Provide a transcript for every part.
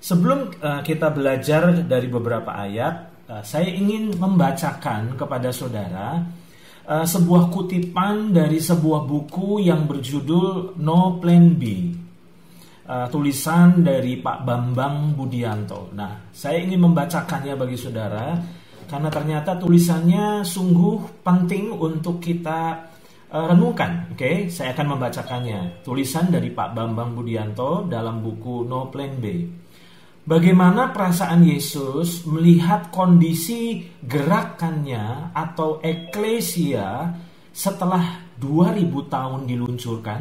Sebelum kita belajar dari beberapa ayat, saya ingin membacakan kepada saudara sebuah kutipan dari sebuah buku yang berjudul No Plan B, tulisan dari Pak Bambang Budianto. Nah, saya ingin membacakannya bagi saudara karena ternyata tulisannya sungguh penting untuk kita renungkan. Oke, saya akan membacakannya. Tulisan dari Pak Bambang Budianto dalam buku No Plan B. Bagaimana perasaan Yesus melihat kondisi gerakannya atau eklesia setelah 2000 tahun diluncurkan?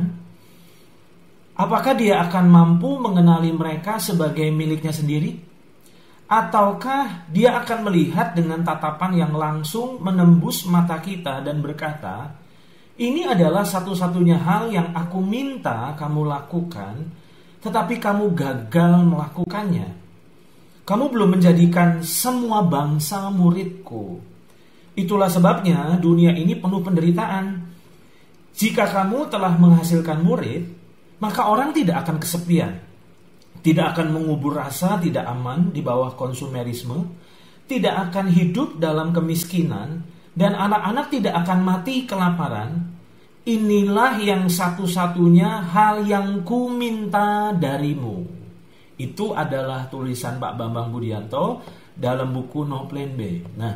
Apakah dia akan mampu mengenali mereka sebagai miliknya sendiri? Ataukah dia akan melihat dengan tatapan yang langsung menembus mata kita dan berkata, "Ini adalah satu-satunya hal yang aku minta kamu lakukan, tetapi kamu gagal melakukannya. Kamu belum menjadikan semua bangsa muridku. Itulah sebabnya dunia ini penuh penderitaan. Jika kamu telah menghasilkan murid, maka orang tidak akan kesepian, tidak akan mengubur rasa tidak aman di bawah konsumerisme, tidak akan hidup dalam kemiskinan, dan anak-anak tidak akan mati kelaparan. Inilah yang satu-satunya hal yang ku minta darimu." Itu adalah tulisan Pak Bambang Budianto dalam buku No Plan B. Nah,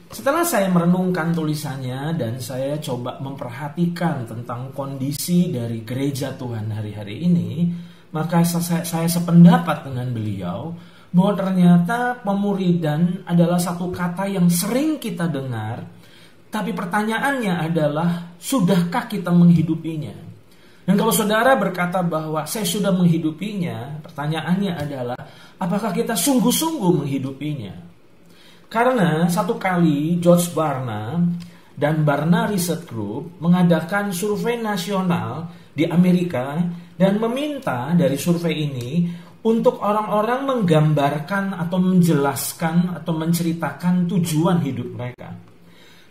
setelah saya merenungkan tulisannya dan saya coba memperhatikan tentang kondisi dari gereja Tuhan hari-hari ini, maka saya sependapat dengan beliau bahwa ternyata pemuridan adalah satu kata yang sering kita dengar, tapi pertanyaannya adalah, sudahkah kita menghidupinya? Dan kalau saudara berkata bahwa saya sudah menghidupinya, pertanyaannya adalah, apakah kita sungguh-sungguh menghidupinya? Karena satu kali George Barna dan Barna Research Group mengadakan survei nasional di Amerika dan meminta dari survei ini untuk orang-orang menggambarkan atau menjelaskan atau menceritakan tujuan hidup mereka.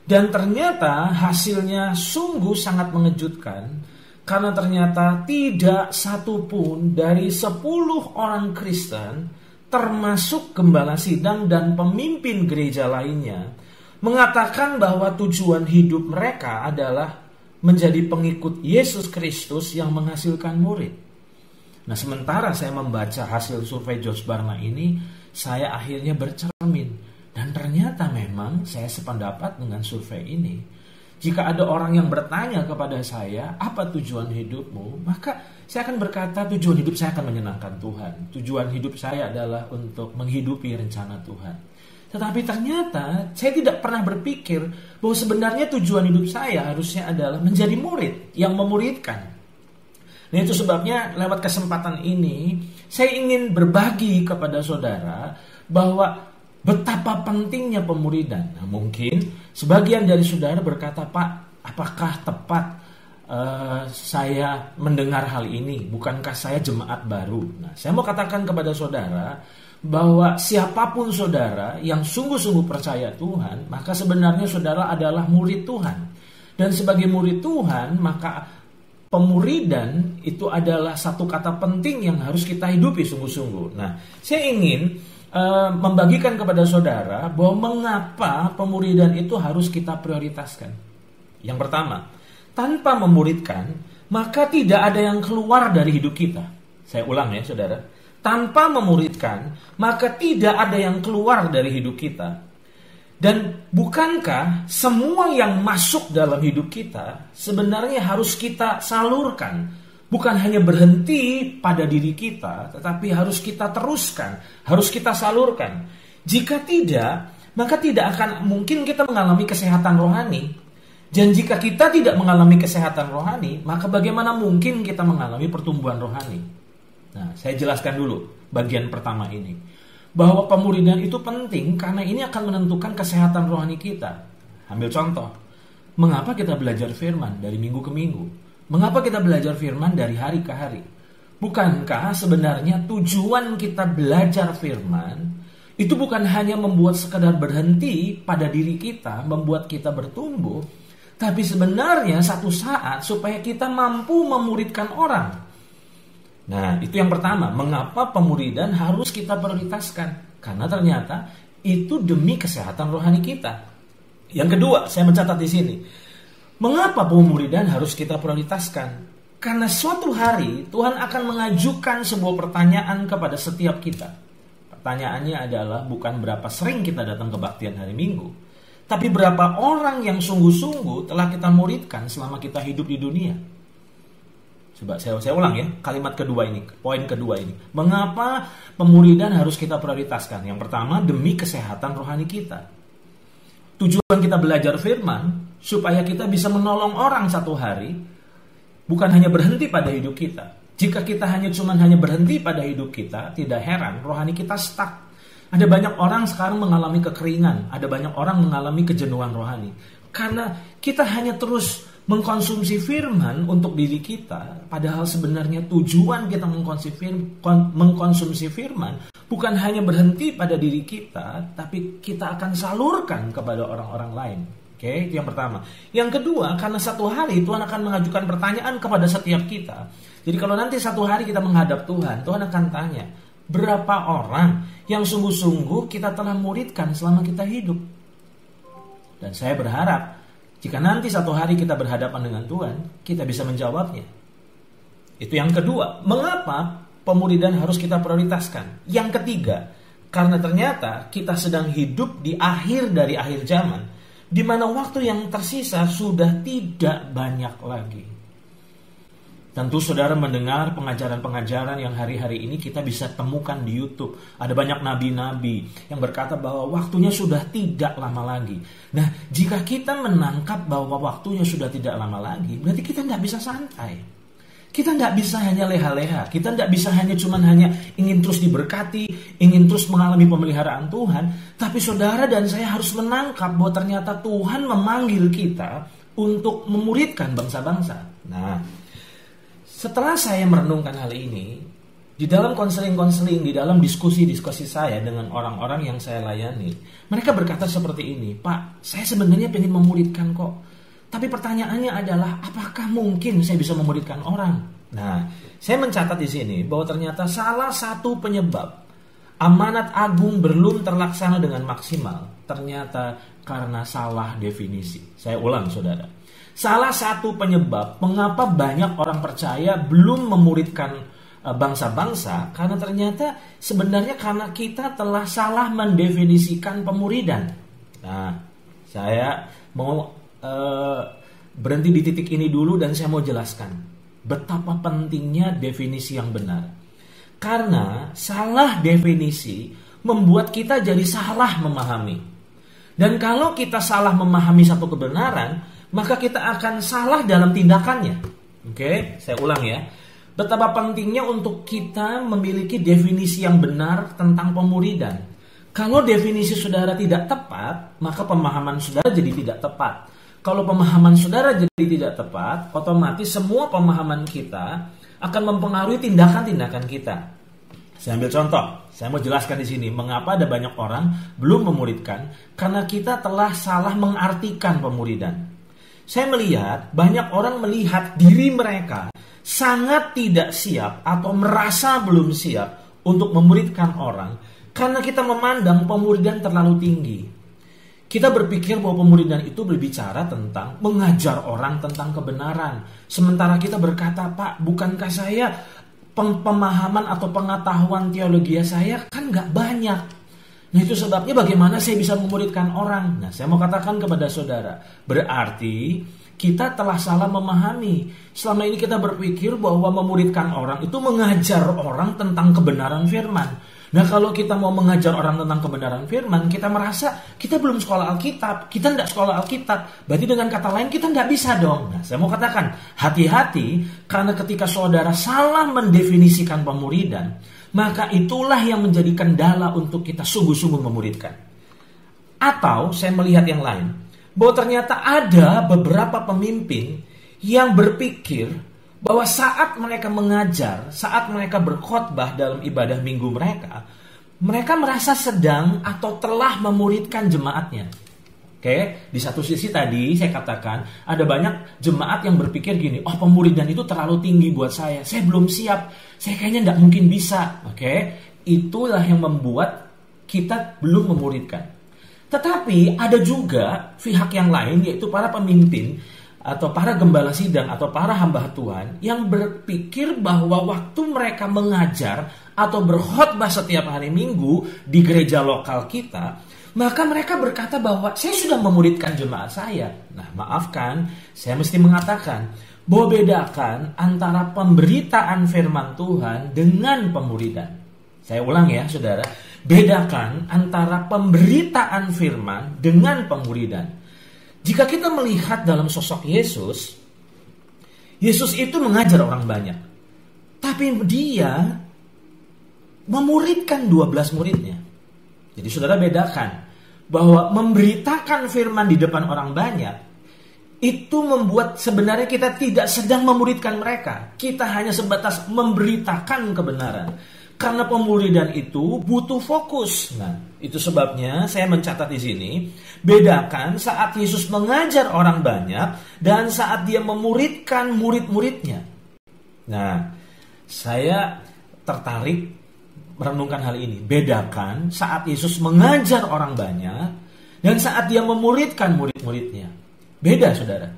Dan ternyata hasilnya sungguh sangat mengejutkan, karena ternyata tidak satu pun dari 10 orang Kristen, termasuk gembala sidang dan pemimpin gereja lainnya, mengatakan bahwa tujuan hidup mereka adalah menjadi pengikut Yesus Kristus yang menghasilkan murid. Nah, sementara saya membaca hasil survei George Barna ini, saya akhirnya bercermin. Dan ternyata memang saya sependapat dengan survei ini. Jika ada orang yang bertanya kepada saya, apa tujuan hidupmu? Maka saya akan berkata, tujuan hidup saya akan menyenangkan Tuhan. Tujuan hidup saya adalah untuk menghidupi rencana Tuhan. Tetapi ternyata saya tidak pernah berpikir bahwa sebenarnya tujuan hidup saya harusnya adalah menjadi murid yang memuridkan. Nah, itu sebabnya lewat kesempatan ini saya ingin berbagi kepada saudara bahwa betapa pentingnya pemuridan. Nah, mungkin sebagian dari saudara berkata, "Pak, apakah tepat saya mendengar hal ini? Bukankah saya jemaat baru?" Nah, saya mau katakan kepada saudara bahwa siapapun saudara yang sungguh-sungguh percaya Tuhan, maka sebenarnya saudara adalah murid Tuhan. Dan sebagai murid Tuhan, maka pemuridan itu adalah satu kata penting yang harus kita hidupi sungguh-sungguh. Nah, saya ingin membagikan kepada saudara bahwa mengapa pemuridan itu harus kita prioritaskan. Yang pertama, tanpa memuridkan, maka tidak ada yang keluar dari hidup kita. Saya ulang ya saudara. Tanpa memuridkan, maka tidak ada yang keluar dari hidup kita. Dan bukankah semua yang masuk dalam hidup kita sebenarnya harus kita salurkan? Bukan hanya berhenti pada diri kita, tetapi harus kita teruskan, harus kita salurkan. Jika tidak, maka tidak akan mungkin kita mengalami kesehatan rohani. Dan jika kita tidak mengalami kesehatan rohani, maka bagaimana mungkin kita mengalami pertumbuhan rohani? Nah, saya jelaskan dulu bagian pertama ini. Bahwa pemuridan itu penting karena ini akan menentukan kesehatan rohani kita. Ambil contoh, mengapa kita belajar firman dari minggu ke minggu? Mengapa kita belajar firman dari hari ke hari? Bukankah sebenarnya tujuan kita belajar firman itu bukan hanya membuat sekadar berhenti pada diri kita, membuat kita bertumbuh, tapi sebenarnya satu saat supaya kita mampu memuridkan orang. Nah, itu yang pertama. Mengapa pemuridan harus kita prioritaskan? Karena ternyata itu demi kesehatan rohani kita. Yang kedua, saya mencatat di sini. Mengapa pemuridan harus kita prioritaskan? Karena suatu hari Tuhan akan mengajukan sebuah pertanyaan kepada setiap kita. Pertanyaannya adalah bukan berapa sering kita datang kebaktian hari Minggu, tapi berapa orang yang sungguh-sungguh telah kita muridkan selama kita hidup di dunia. Coba saya ulang ya, kalimat kedua ini, poin kedua ini. Mengapa pemuridan harus kita prioritaskan? Yang pertama, demi kesehatan rohani kita. Tujuan kita belajar firman, supaya kita bisa menolong orang satu hari, bukan hanya berhenti pada hidup kita. Jika kita hanya berhenti pada hidup kita, tidak heran, rohani kita stuck. Ada banyak orang sekarang mengalami kekeringan, ada banyak orang mengalami kejenuhan rohani. Karena kita hanya terus mengkonsumsi firman untuk diri kita, padahal sebenarnya tujuan kita mengkonsumsi firman bukan hanya berhenti pada diri kita, tapi kita akan salurkan kepada orang-orang lain. Oke, itu yang pertama. Yang kedua, karena satu hari Tuhan akan mengajukan pertanyaan kepada setiap kita. Jadi kalau nanti satu hari kita menghadap Tuhan, Tuhan akan tanya, berapa orang yang sungguh-sungguh kita telah muridkan selama kita hidup? Dan saya berharap jika nanti satu hari kita berhadapan dengan Tuhan, kita bisa menjawabnya. Itu yang kedua. Mengapa pemuridan harus kita prioritaskan? Yang ketiga, karena ternyata kita sedang hidup di akhir dari akhir zaman, di mana waktu yang tersisa sudah tidak banyak lagi. Tentu saudara mendengar pengajaran-pengajaran yang hari-hari ini kita bisa temukan di YouTube. Ada banyak nabi-nabi yang berkata bahwa waktunya sudah tidak lama lagi. Nah, jika kita menangkap bahwa waktunya sudah tidak lama lagi, berarti kita tidak bisa santai. Kita tidak bisa hanya leha-leha. Kita tidak bisa hanya ingin terus diberkati, ingin terus mengalami pemeliharaan Tuhan. Tapi saudara dan saya harus menangkap bahwa ternyata Tuhan memanggil kita untuk memuridkan bangsa-bangsa. Nah, setelah saya merenungkan hal ini, di dalam konseling-konseling, di dalam diskusi-diskusi saya dengan orang-orang yang saya layani, mereka berkata seperti ini, Pak, saya sebenarnya pengen memuridkan kok. Tapi pertanyaannya adalah, apakah mungkin saya bisa memuridkan orang? Nah, saya mencatat di sini bahwa ternyata salah satu penyebab amanat agung belum terlaksana dengan maksimal, ternyata karena salah definisi. Saya ulang, saudara. Salah satu penyebab mengapa banyak orang percaya belum memuridkan bangsa-bangsa, karena ternyata sebenarnya karena kita telah salah mendefinisikan pemuridan. Nah, saya mau berhenti di titik ini dulu dan saya mau jelaskan betapa pentingnya definisi yang benar. Karena salah definisi membuat kita jadi salah memahami. Dan kalau kita salah memahami satu kebenaran, maka kita akan salah dalam tindakannya. Oke, saya ulang ya. Betapa pentingnya untuk kita memiliki definisi yang benar tentang pemuridan. Kalau definisi saudara tidak tepat, maka pemahaman saudara jadi tidak tepat. Kalau pemahaman saudara jadi tidak tepat, otomatis semua pemahaman kita akan mempengaruhi tindakan-tindakan kita. Saya ambil contoh, saya mau jelaskan di sini mengapa ada banyak orang belum memuridkan, karena kita telah salah mengartikan pemuridan. Saya melihat banyak orang melihat diri mereka sangat tidak siap atau merasa belum siap untuk memuridkan orang karena kita memandang pemuridan terlalu tinggi. Kita berpikir bahwa pemuridan itu berbicara tentang mengajar orang tentang kebenaran. Sementara kita berkata, Pak, bukankah saya pemahaman atau pengetahuan teologi saya kan gak banyak. Nah, itu sebabnya bagaimana saya bisa memuridkan orang. Nah, saya mau katakan kepada saudara, berarti kita telah salah memahami. Selama ini kita berpikir bahwa memuridkan orang itu mengajar orang tentang kebenaran firman. Nah, kalau kita mau mengajar orang tentang kebenaran firman, kita merasa kita belum sekolah Alkitab, kita tidak sekolah Alkitab. Berarti dengan kata lain kita tidak bisa dong. Nah, saya mau katakan, hati-hati, karena ketika saudara salah mendefinisikan pemuridan, maka itulah yang menjadi kendala untuk kita sungguh-sungguh memuridkan. Atau saya melihat yang lain, bahwa ternyata ada beberapa pemimpin yang berpikir bahwa saat mereka mengajar, saat mereka berkhotbah dalam ibadah minggu mereka merasa sedang atau telah memuridkan jemaatnya. Oke, di satu sisi tadi saya katakan ada banyak jemaat yang berpikir gini, oh pemuridan itu terlalu tinggi buat saya belum siap, saya kayaknya nggak mungkin bisa. Oke, itulah yang membuat kita belum memuridkan. Tetapi ada juga pihak yang lain, yaitu para pemimpin atau para gembala sidang atau para hamba Tuhan yang berpikir bahwa waktu mereka mengajar atau berkhotbah setiap hari Minggu di gereja lokal kita, maka mereka berkata bahwa saya sudah memuridkan jemaat saya. Nah, maafkan, saya mesti mengatakan bahwa bedakan antara pemberitaan firman Tuhan dengan pemuridan. Saya ulang ya, saudara. Bedakan antara pemberitaan firman dengan pemuridan. Jika kita melihat dalam sosok Yesus, Yesus itu mengajar orang banyak. Tapi dia memuridkan 12 muridnya. Jadi saudara bedakan bahwa memberitakan firman di depan orang banyak itu membuat sebenarnya kita tidak sedang memuridkan mereka. Kita hanya sebatas memberitakan kebenaran. Karena pemuridan itu butuh fokus. Nah, itu sebabnya saya mencatat di sini, bedakan saat Yesus mengajar orang banyak dan saat dia memuridkan murid-muridnya. Nah, saya tertarik merenungkan hal ini. Bedakan saat Yesus mengajar orang banyak dan saat dia memuridkan murid-muridnya. Beda, saudara.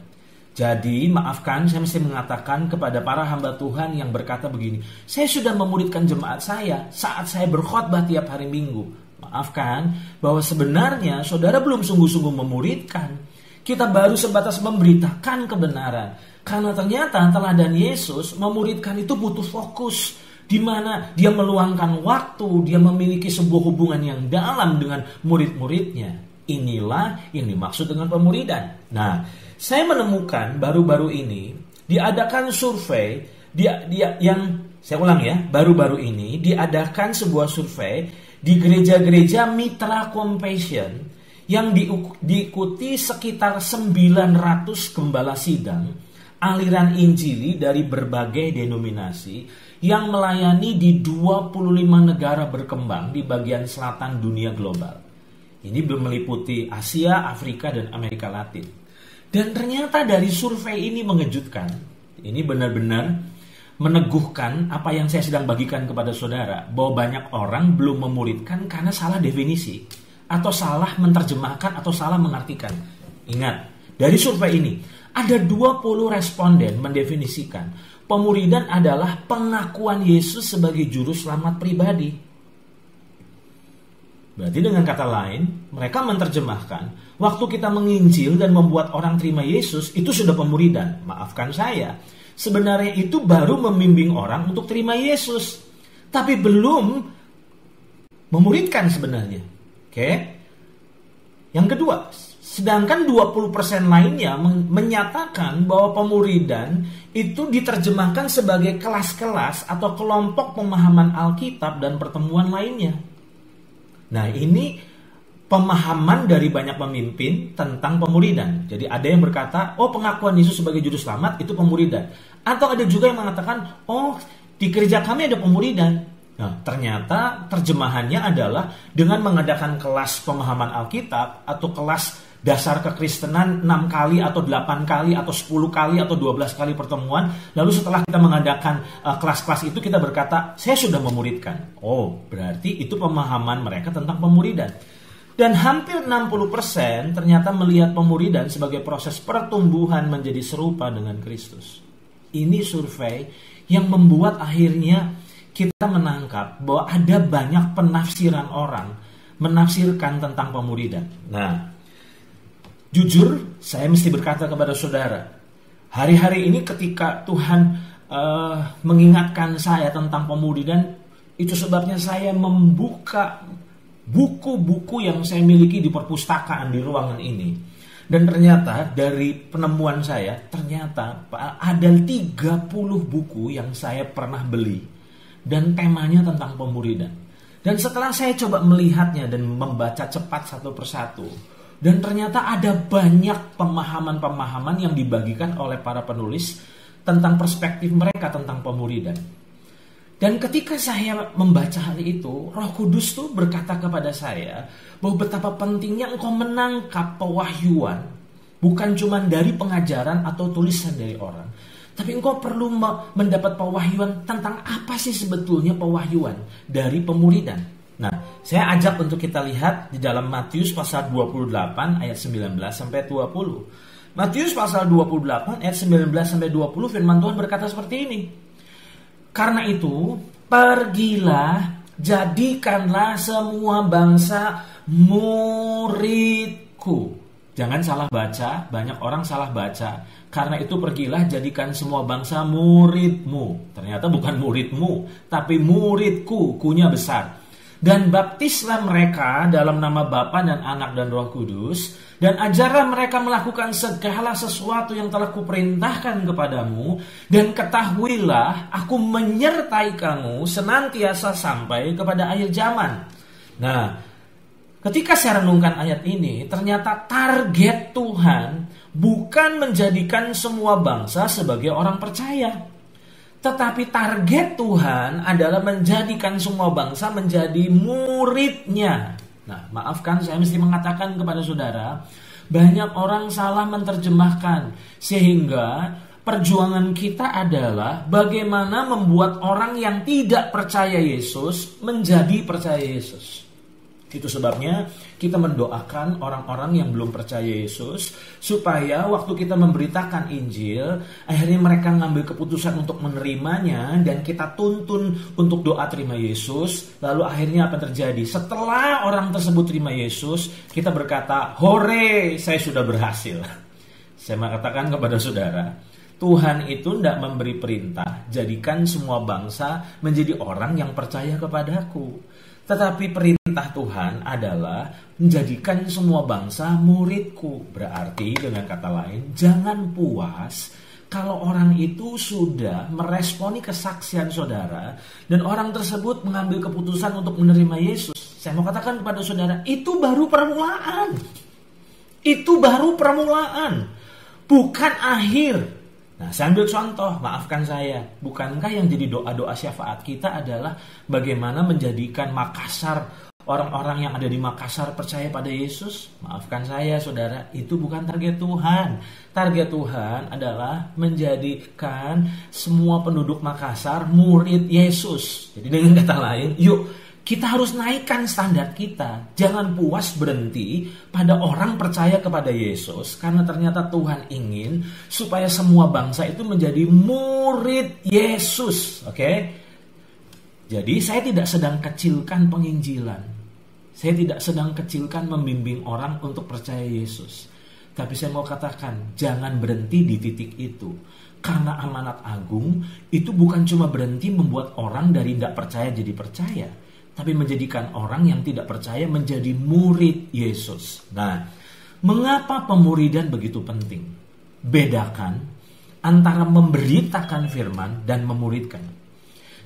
Jadi maafkan, saya mesti mengatakan kepada para hamba Tuhan yang berkata begini, saya sudah memuridkan jemaat saya saat saya berkhotbah tiap hari Minggu. Maafkan bahwa sebenarnya saudara belum sungguh-sungguh memuridkan. Kita baru sebatas memberitakan kebenaran. Karena ternyata teladan Yesus memuridkan itu butuh fokus, di mana dia meluangkan waktu, dia memiliki sebuah hubungan yang dalam dengan murid-muridnya. Inilah yang dimaksud dengan pemuridan. Nah, saya menemukan baru-baru ini diadakan survei, saya ulang ya, baru-baru ini diadakan sebuah survei di gereja-gereja Mitra Compassion yang diikuti sekitar 900 gembala sidang aliran Injili dari berbagai denominasi yang melayani di 25 negara berkembang di bagian selatan dunia global. Ini belum meliputi Asia, Afrika, dan Amerika Latin. Dan ternyata dari survei ini mengejutkan. Ini benar-benar meneguhkan apa yang saya sedang bagikan kepada saudara, bahwa banyak orang belum memuridkan karena salah definisi, atau salah menerjemahkan, atau salah mengartikan. Ingat, dari survei ini ada 20 responden mendefinisikan pemuridan adalah pengakuan Yesus sebagai juru selamat pribadi. Berarti dengan kata lain, mereka menerjemahkan, waktu kita menginjil dan membuat orang terima Yesus, itu sudah pemuridan. Maafkan saya, sebenarnya itu baru membimbing orang untuk terima Yesus, tapi belum memuridkan sebenarnya. Oke? Yang kedua, sedangkan 20% lainnya menyatakan bahwa pemuridan itu diterjemahkan sebagai kelas-kelas atau kelompok pemahaman Alkitab dan pertemuan lainnya. Nah, ini pemahaman dari banyak pemimpin tentang pemuridan. Jadi ada yang berkata, oh pengakuan Yesus sebagai juru selamat itu pemuridan. Atau ada juga yang mengatakan, oh di gereja kami ada pemuridan. Nah, ternyata terjemahannya adalah dengan mengadakan kelas pemahaman Alkitab atau kelas dasar kekristenan 6 kali atau 8 kali atau 10 kali atau 12 kali pertemuan. Lalu setelah kita mengadakan kelas-kelas itu kita berkata, saya sudah memuridkan. Oh, berarti itu pemahaman mereka tentang pemuridan. Dan hampir 60% ternyata melihat pemuridan sebagai proses pertumbuhan menjadi serupa dengan Kristus. Ini survei yang membuat akhirnya kita menangkap bahwa ada banyak penafsiran orang menafsirkan tentang pemuridan. Nah, jujur, saya mesti berkata kepada saudara, hari-hari ini ketika Tuhan mengingatkan saya tentang pemuridan, itu sebabnya saya membuka buku-buku yang saya miliki di perpustakaan di ruangan ini. Dan ternyata dari penemuan saya, ternyata ada 30 buku yang saya pernah beli dan temanya tentang pemuridan. Dan setelah saya coba melihatnya dan membaca cepat satu persatu, dan ternyata ada banyak pemahaman-pemahaman yang dibagikan oleh para penulis tentang perspektif mereka tentang pemuridan. Dan ketika saya membaca hal itu, Roh Kudus tuh berkata kepada saya bahwa betapa pentingnya engkau menangkap pewahyuan, bukan cuma dari pengajaran atau tulisan dari orang, tapi engkau perlu mendapat pewahyuan tentang apa sih sebetulnya pewahyuan dari pemuridan. Nah, saya ajak untuk kita lihat di dalam Matius pasal 28 ayat 19 sampai 20. Matius pasal 28 ayat 19 sampai 20, firman Tuhan berkata seperti ini. Karena itu, pergilah, jadikanlah semua bangsa muridku. Jangan salah baca, banyak orang salah baca. Karena itu pergilah, jadikan semua bangsa muridmu. Ternyata bukan muridmu, tapi muridku, kunya besar. Dan baptislah mereka dalam nama Bapa dan Anak dan Roh Kudus, dan ajarlah mereka melakukan segala sesuatu yang telah kuperintahkan kepadamu, dan ketahuilah aku menyertai kamu senantiasa sampai kepada akhir zaman. Nah, ketika saya renungkan ayat ini, ternyata target Tuhan bukan menjadikan semua bangsa sebagai orang percaya. Tetapi target Tuhan adalah menjadikan semua bangsa menjadi muridnya. Nah, maafkan saya mesti mengatakan kepada saudara, banyak orang salah menerjemahkan. Sehingga perjuangan kita adalah bagaimana membuat orang yang tidak percaya Yesus menjadi percaya Yesus. Itu sebabnya kita mendoakan orang-orang yang belum percaya Yesus supaya waktu kita memberitakan Injil, akhirnya mereka ngambil keputusan untuk menerimanya dan kita tuntun untuk doa terima Yesus. Lalu akhirnya apa terjadi? Setelah orang tersebut terima Yesus, kita berkata, hore, saya sudah berhasil. Saya mengatakan kepada saudara, Tuhan itu tidak memberi perintah, jadikan semua bangsa menjadi orang yang percaya kepadaku. Tetapi perintah Tuhan adalah menjadikan semua bangsa muridku. Berarti dengan kata lain, jangan puas kalau orang itu sudah meresponi kesaksian saudara dan orang tersebut mengambil keputusan untuk menerima Yesus. Saya mau katakan kepada saudara, itu baru permulaan. Itu baru permulaan, bukan akhir. Nah, saya ambil contoh, maafkan saya. Bukankah yang jadi doa-doa syafaat kita adalah bagaimana menjadikan Makassar, orang-orang yang ada di Makassar percaya pada Yesus? Maafkan saya, saudara, itu bukan target Tuhan. Target Tuhan adalah menjadikan semua penduduk Makassar murid Yesus. Jadi dengan kata lain, yuk kita harus naikkan standar kita. Jangan puas berhenti pada orang percaya kepada Yesus, karena ternyata Tuhan ingin supaya semua bangsa itu menjadi murid Yesus. Oke? Jadi saya tidak sedang kecilkan penginjilan. Saya tidak sedang kecilkan membimbing orang untuk percaya Yesus. Tapi saya mau katakan, jangan berhenti di titik itu. Karena amanat agung itu bukan cuma berhenti membuat orang dari tidak percaya jadi percaya, tapi menjadikan orang yang tidak percaya menjadi murid Yesus. Nah, mengapa pemuridan begitu penting? Bedakan antara memberitakan firman dan memuridkan.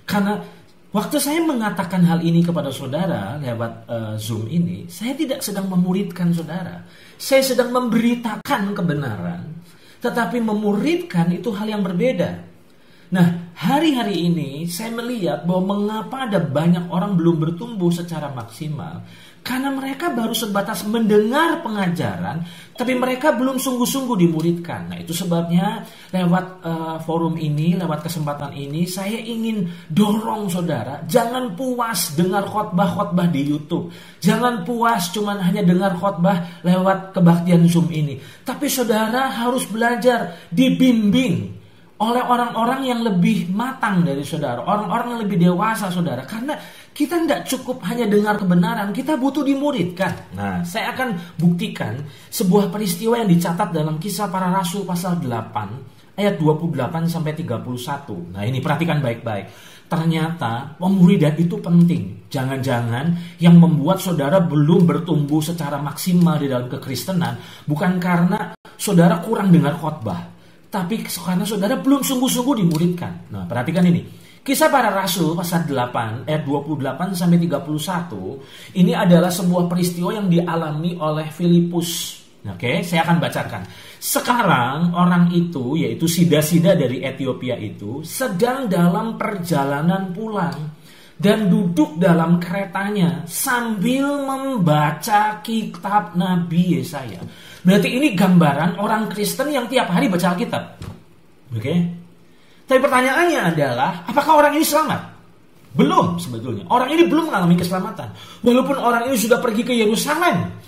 Karena waktu saya mengatakan hal ini kepada saudara lewat Zoom ini, saya tidak sedang memuridkan saudara. Saya sedang memberitakan kebenaran, tetapi memuridkan itu hal yang berbeda. Nah, hari-hari ini saya melihat bahwa mengapa ada banyak orang belum bertumbuh secara maksimal. Karena mereka baru sebatas mendengar pengajaran, tapi mereka belum sungguh-sungguh dimuridkan. Nah, itu sebabnya lewat forum ini, lewat kesempatan ini, saya ingin dorong saudara, jangan puas dengar khotbah-khotbah di YouTube. Jangan puas cuma hanya dengar khotbah lewat kebaktian Zoom ini. Tapi saudara harus belajar, dibimbing oleh orang-orang yang lebih matang dari saudara, orang-orang yang lebih dewasa saudara. Karena kita tidak cukup hanya dengar kebenaran, kita butuh dimuridkan. Nah, saya akan buktikan sebuah peristiwa yang dicatat dalam Kisah Para Rasul pasal 8 ayat 28 sampai 31. Nah, ini perhatikan baik-baik. Ternyata pemuridan itu penting. Jangan-jangan yang membuat saudara belum bertumbuh secara maksimal di dalam kekristenan bukan karena saudara kurang dengar khotbah, tapi karena saudara belum sungguh-sungguh dimuridkan. Nah, perhatikan ini. Kisah Para Rasul pasal 8 ayat 28 sampai 31. Ini adalah sebuah peristiwa yang dialami oleh Filipus. Oke, saya akan bacakan. Sekarang orang itu, yaitu Sida-Sida dari Ethiopia itu, sedang dalam perjalanan pulang dan duduk dalam keretanya sambil membaca kitab Nabi Yesaya. Berarti ini gambaran orang Kristen yang tiap hari baca Alkitab. Oke? Tapi pertanyaannya adalah, apakah orang ini selamat? Belum sebetulnya. Orang ini belum mengalami keselamatan. Walaupun orang ini sudah pergi ke Yerusalem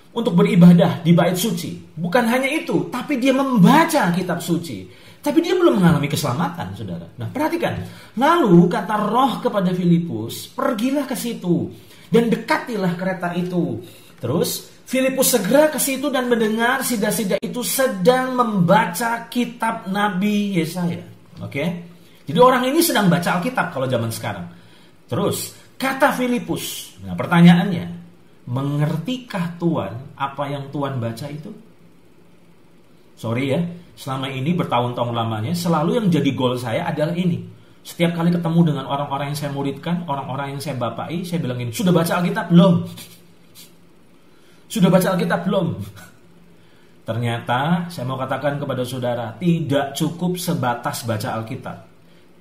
untuk beribadah di bait suci. Bukan hanya itu, tapi dia membaca kitab suci. Tapi dia belum mengalami keselamatan, saudara. Nah, perhatikan. Lalu kata Roh kepada Filipus, pergilah ke situ dan dekatilah kereta itu. Terus Filipus segera ke situ dan mendengar Sida-Sida itu sedang membaca kitab Nabi Yesaya. Oke? Jadi orang ini sedang baca Alkitab kalau zaman sekarang. Terus kata Filipus, nah pertanyaannya, mengertikah Tuhan apa yang Tuhan baca itu? Sorry ya, selama ini bertahun-tahun lamanya selalu yang jadi goal saya adalah ini. Setiap kali ketemu dengan orang-orang yang saya muridkan, orang-orang yang saya bapai, saya bilang ini, sudah baca Alkitab belum? Sudah baca Alkitab belum? Ternyata saya mau katakan kepada saudara, tidak cukup sebatas baca Alkitab.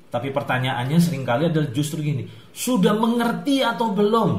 Tapi pertanyaannya seringkali adalah justru gini, sudah mengerti atau belum?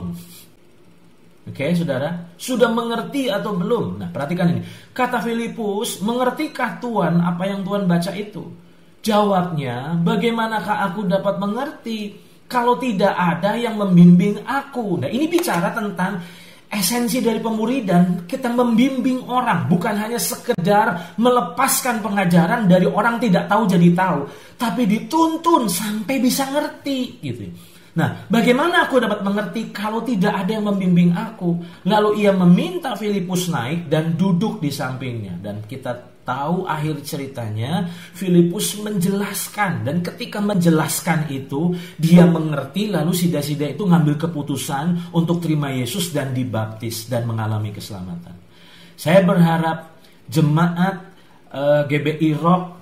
Oke, saudara, sudah mengerti atau belum? Nah, perhatikan ini. Kata Filipus, mengertikah Tuhan apa yang Tuhan baca itu? Jawabnya, bagaimanakah aku dapat mengerti kalau tidak ada yang membimbing aku? Nah, ini bicara tentang esensi dari pemuridan. Kita membimbing orang, bukan hanya sekedar melepaskan pengajaran dari orang tidak tahu jadi tahu, tapi dituntun sampai bisa ngerti gitu. Nah, bagaimana aku dapat mengerti kalau tidak ada yang membimbing aku? Lalu ia meminta Filipus naik dan duduk di sampingnya. Dan kita tahu akhir ceritanya, Filipus menjelaskan. Dan ketika menjelaskan itu, dia mengerti, lalu Sida-Sida itu ngambil keputusan untuk terima Yesus dan dibaptis dan mengalami keselamatan. Saya berharap jemaat GBI Rock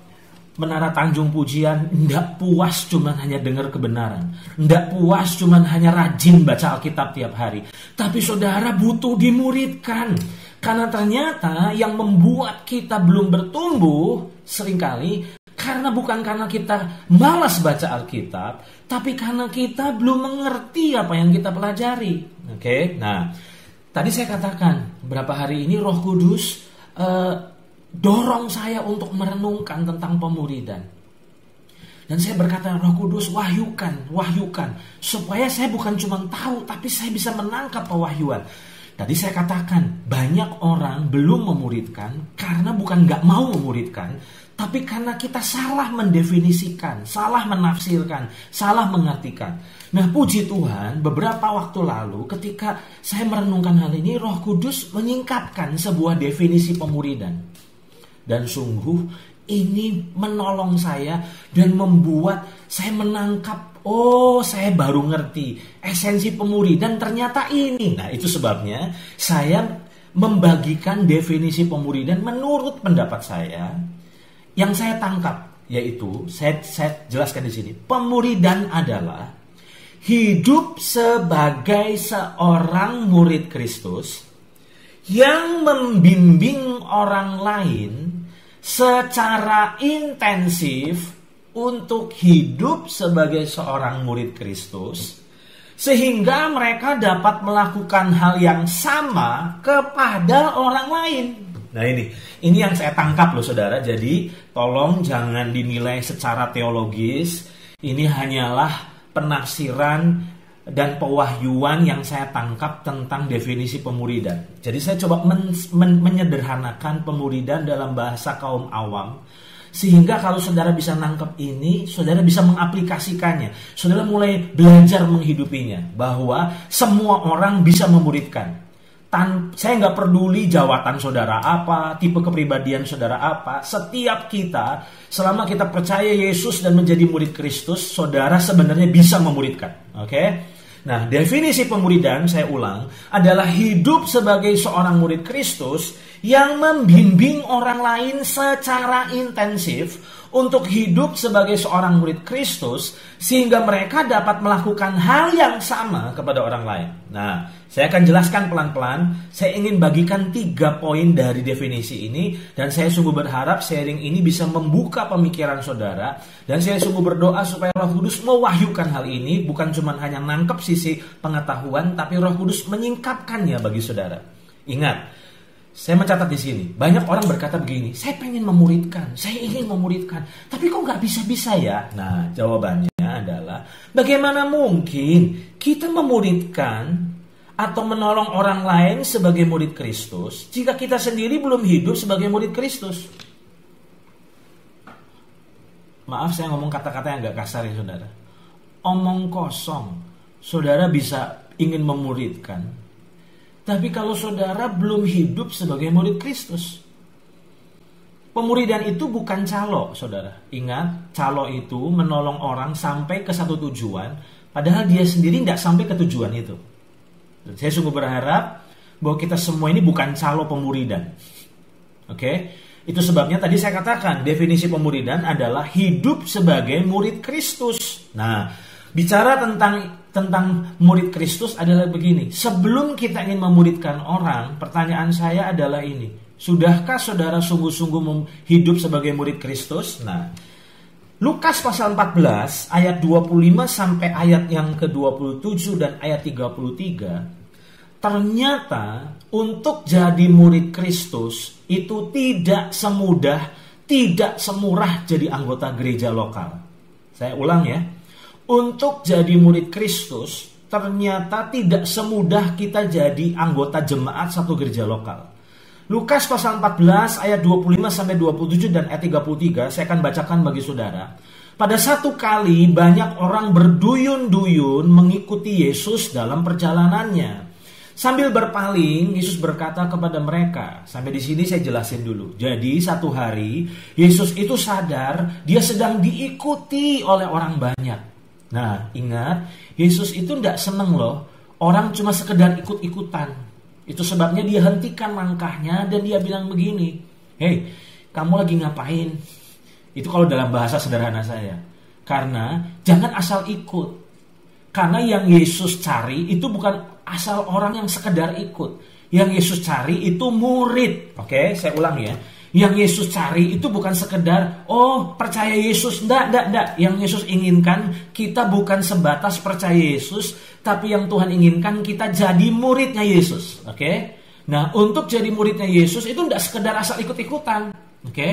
Menara Tanjung Pujian tidak puas cuman hanya dengar kebenaran, tidak puas cuman hanya rajin baca Alkitab tiap hari, tapi saudara butuh dimuridkan. Karena ternyata yang membuat kita belum bertumbuh seringkali bukan karena kita malas baca Alkitab, tapi karena kita belum mengerti apa yang kita pelajari. Oke, nah tadi saya katakan beberapa hari ini Roh Kudus dorong saya untuk merenungkan tentang pemuridan. Dan saya berkata, Roh Kudus wahyukan, supaya saya bukan cuma tahu, tapi saya bisa menangkap pewahyuan. Tadi saya katakan, banyak orang belum memuridkan karena bukan gak mau memuridkan, tapi karena kita salah mendefinisikan, salah menafsirkan, salah mengartikan. Nah, puji Tuhan, beberapa waktu lalu ketika saya merenungkan hal ini, Roh Kudus menyingkapkan sebuah definisi pemuridan. Dan sungguh ini menolong saya dan membuat saya menangkap, oh saya baru ngerti esensi pemuridan ternyata ini. Nah, itu sebabnya saya membagikan definisi pemuridan menurut pendapat saya yang saya tangkap, yaitu saya jelaskan di sini. Pemuridan adalah hidup sebagai seorang murid Kristus yang membimbing orang lain secara intensif untuk hidup sebagai seorang murid Kristus, sehingga mereka dapat melakukan hal yang sama kepada orang lain. Nah, ini yang saya tangkap loh saudara. Jadi tolong jangan dinilai secara teologis. Ini hanyalah penafsiran dan pewahyuan yang saya tangkap tentang definisi pemuridan. Jadi saya coba menyederhanakan pemuridan dalam bahasa kaum awam, sehingga kalau saudara bisa nangkep ini, saudara bisa mengaplikasikannya. Saudara mulai belajar menghidupinya, bahwa semua orang bisa memuridkan. Saya nggak peduli jawatan saudara apa, tipe kepribadian saudara apa. Setiap kita, selama kita percaya Yesus dan menjadi murid Kristus, saudara sebenarnya bisa memuridkan. Oke? Nah, definisi pemuridan, saya ulang, adalah hidup sebagai seorang murid Kristus yang membimbing orang lain secara intensif untuk hidup sebagai seorang murid Kristus sehingga mereka dapat melakukan hal yang sama kepada orang lain. Nah, saya akan jelaskan pelan-pelan. Saya ingin bagikan 3 poin dari definisi ini dan saya sungguh berharap sharing ini bisa membuka pemikiran saudara dan saya sungguh berdoa supaya Roh Kudus mewahyukan hal ini, bukan cuma hanya nangkep sisi pengetahuan tapi Roh Kudus menyingkapkannya bagi saudara. Ingat, saya mencatat di sini, banyak orang berkata begini, saya pengen memuridkan, saya ingin memuridkan, tapi kok nggak bisa-bisa ya? Nah, jawabannya adalah, bagaimana mungkin kita memuridkan atau menolong orang lain sebagai murid Kristus jika kita sendiri belum hidup sebagai murid Kristus? Maaf saya ngomong kata-kata yang agak kasar ya saudara. Omong kosong, saudara bisa ingin memuridkan, tapi kalau saudara belum hidup sebagai murid Kristus. Pemuridan itu bukan calo, saudara. Ingat, calo itu menolong orang sampai ke satu tujuan, padahal dia sendiri tidak sampai ke tujuan itu. Dan saya sungguh berharap bahwa kita semua ini bukan calo pemuridan. Oke? Itu sebabnya tadi saya katakan, definisi pemuridan adalah hidup sebagai murid Kristus. Nah, bicara tentang murid Kristus adalah begini. Sebelum kita ingin memuridkan orang, pertanyaan saya adalah ini. Sudahkah saudara sungguh-sungguh hidup sebagai murid Kristus? Nah, Lukas pasal 14 ayat 25 sampai ayat yang ke-27 dan ayat 33. Ternyata untuk jadi murid Kristus itu tidak semudah, tidak semurah jadi anggota gereja lokal. Saya ulang ya. Untuk jadi murid Kristus ternyata tidak semudah kita jadi anggota jemaat satu gereja lokal. Lukas pasal 14 ayat 25 sampai 27 dan ayat 33 saya akan bacakan bagi saudara. Pada satu kali banyak orang berduyun-duyun mengikuti Yesus dalam perjalanannya. Sambil berpaling, Yesus berkata kepada mereka. Sampai di sini saya jelasin dulu. Jadi satu hari Yesus itu sadar dia sedang diikuti oleh orang banyak. Nah, ingat, Yesus itu tidak seneng loh orang cuma sekedar ikut-ikutan. Itu sebabnya dia hentikan langkahnya dan dia bilang begini, "Hei, kamu lagi ngapain?" Itu kalau dalam bahasa sederhana saya. Karena jangan asal ikut. Karena yang Yesus cari itu bukan asal orang yang sekedar ikut. Yang Yesus cari itu murid. Oke, saya ulang ya. Yang Yesus cari itu bukan sekedar percaya Yesus, enggak. Yang Yesus inginkan kita bukan sebatas percaya Yesus, tapi yang Tuhan inginkan kita jadi muridnya Yesus. Oke? Nah, untuk jadi muridnya Yesus itu enggak sekedar asal ikut-ikutan. Oke?